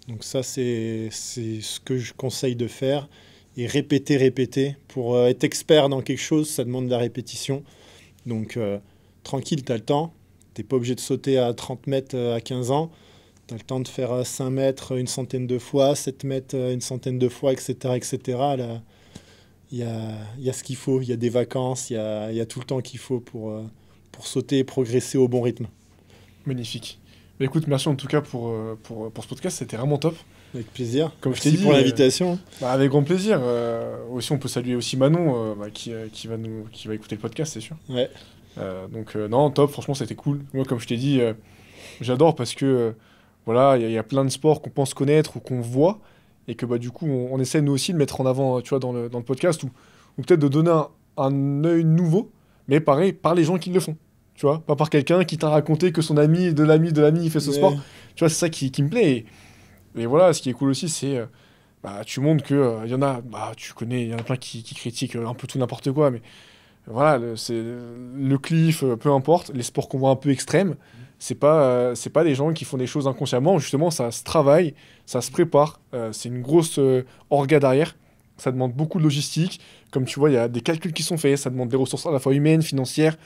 Donc ça, c'est ce que je conseille de faire. Et répéter, répéter. Pour être expert dans quelque chose, ça demande de la répétition. Donc tranquille, tu as le temps. Tu n'es pas obligé de sauter à 30 mètres à 15 ans. Tu as le temps de faire 5 mètres une centaine de fois, 7 mètres une centaine de fois, etc. etc. Là, il y a ce qu'il faut. Il y a des vacances, il y a tout le temps qu'il faut pour sauter et progresser au bon rythme. Magnifique. Bah, écoute, merci en tout cas pour ce podcast, c'était vraiment top. Avec plaisir. Comme je t'ai Merci dit, pour l'invitation. Avec grand plaisir. Aussi, on peut saluer aussi Manon qui va écouter le podcast, c'est sûr. Ouais. Donc, non, top, franchement, c'était cool. Moi, comme je t'ai dit, j'adore parce que voilà, il y a plein de sports qu'on pense connaître ou qu'on voit et que bah, du coup, on essaie nous aussi de mettre en avant, tu vois, dans le podcast ou peut-être de donner un œil nouveau, mais pareil, par les gens qui le font. Tu vois, pas par quelqu'un qui t'a raconté que son ami de l'ami de l'ami il fait ce Ouais. sport. Tu vois, c'est ça qui me plaît. Et voilà, ce qui est cool aussi, c'est bah, tu montres que y en a, bah, tu connais, il y en a plein qui critiquent un peu tout n'importe quoi, mais voilà, c'est le cliff, peu importe, les sports qu'on voit un peu extrêmes, c'est pas des gens qui font des choses inconsciemment, justement, ça se travaille, ça se prépare, c'est une grosse orga derrière, ça demande beaucoup de logistique, comme tu vois, il y a des calculs qui sont faits, ça demande des ressources à la fois humaines, financières,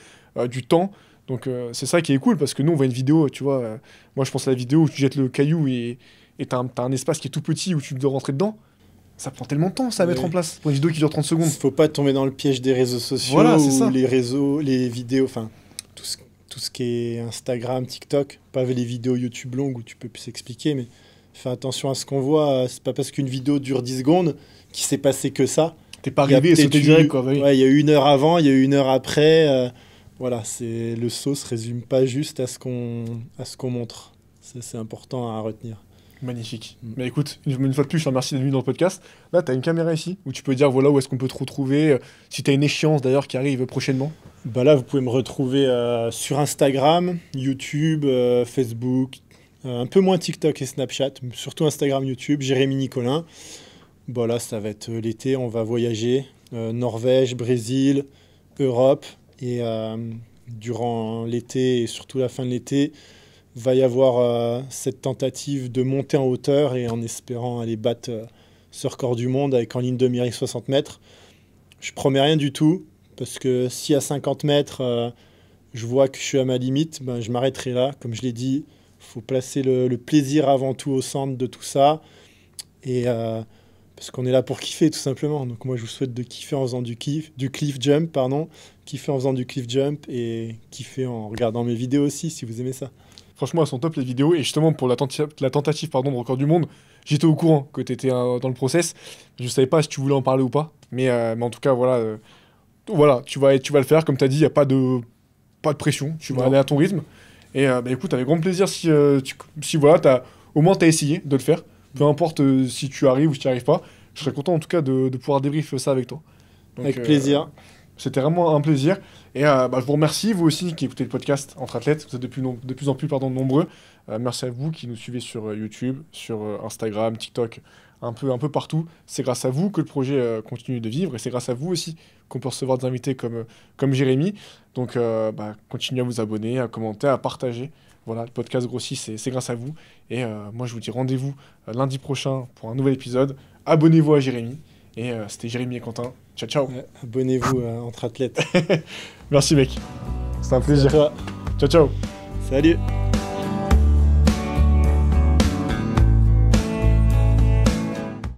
du temps, donc c'est ça qui est cool, parce que nous, on voit une vidéo, tu vois, moi je pense à la vidéo où tu jettes le caillou et t'as un espace qui est tout petit où tu dois rentrer dedans. Ça prend tellement de temps, ça, à mettre en place. Pour une vidéo qui dure 30 secondes. Faut pas tomber dans le piège des réseaux sociaux Voilà, c'est ou ça. les réseaux, les vidéos, enfin, tout ce qui est Instagram, TikTok, pas les vidéos YouTube longues où tu peux plus s'expliquer, mais fais attention à ce qu'on voit. C'est pas parce qu'une vidéo dure 10 secondes qu'il s'est passé que ça. T'es pas Il y a arrivé et peut-être sauté direct, quoi. Bah oui. Ouais, il y a eu une heure avant, il y a eu une heure après. Voilà, le saut se résume pas juste à ce qu'on montre. C'est important à retenir. Magnifique. Mais écoute, une fois de plus, je te remercie d'être venu dans le podcast. Là, t'as une caméra ici où tu peux dire voilà où est-ce qu'on peut te retrouver. Si t'as une échéance d'ailleurs qui arrive prochainement. Bah là, vous pouvez me retrouver sur Instagram, YouTube, Facebook, un peu moins TikTok et Snapchat, mais surtout Instagram, YouTube, Jérémy Nicolin. Bah là, ça va être l'été, on va voyager. Norvège, Brésil, Europe. Et durant l'été et surtout la fin de l'été, va y avoir cette tentative de monter en hauteur et en espérant aller battre ce record du monde avec en ligne de mire 60 mètres. Je promets rien du tout, parce que si à 50 mètres, je vois que je suis à ma limite, ben, je m'arrêterai là. Comme je l'ai dit, il faut placer le plaisir avant tout au centre de tout ça. Et parce qu'on est là pour kiffer, tout simplement. Donc moi, je vous souhaite de kiffer en faisant du cliff jump, pardon. Kiffer en faisant du cliff jump et kiffer en regardant mes vidéos aussi, si vous aimez ça. Franchement, elles sont top les vidéos. Et justement, pour la tentative pardon, de record du monde, j'étais au courant que tu étais dans le process. Je savais pas si tu voulais en parler ou pas. Mais en tout cas, voilà, voilà tu vas le faire. Comme tu as dit, il n'y a pas de pression. Tu vas Non. aller à ton rythme. Et bah, écoute, avec grand plaisir, si voilà, au moins tu as essayé de le faire. Peu importe si tu arrives ou si tu n'y arrives pas. Je serais content en tout cas de pouvoir débriefer ça avec toi. Donc, Avec plaisir. C'était vraiment un plaisir. Et bah, je vous remercie, vous aussi qui écoutez le podcast Entre Athlètes. Vous êtes de plus en plus nombreux. Merci à vous qui nous suivez sur YouTube, sur Instagram, TikTok, un peu partout. C'est grâce à vous que le projet continue de vivre. Et c'est grâce à vous aussi qu'on peut recevoir des invités comme Jérémy. Donc bah, continuez à vous abonner, à commenter, à partager. Voilà, le podcast grossit, c'est grâce à vous. Et moi, je vous dis rendez-vous lundi prochain pour un nouvel épisode. Abonnez-vous à Jérémy. Et c'était Jérémy et Quentin. Ciao, ciao. Ouais, abonnez-vous Entre Athlètes. Merci, mec. C'était un plaisir. Toi. Ciao, ciao. Salut.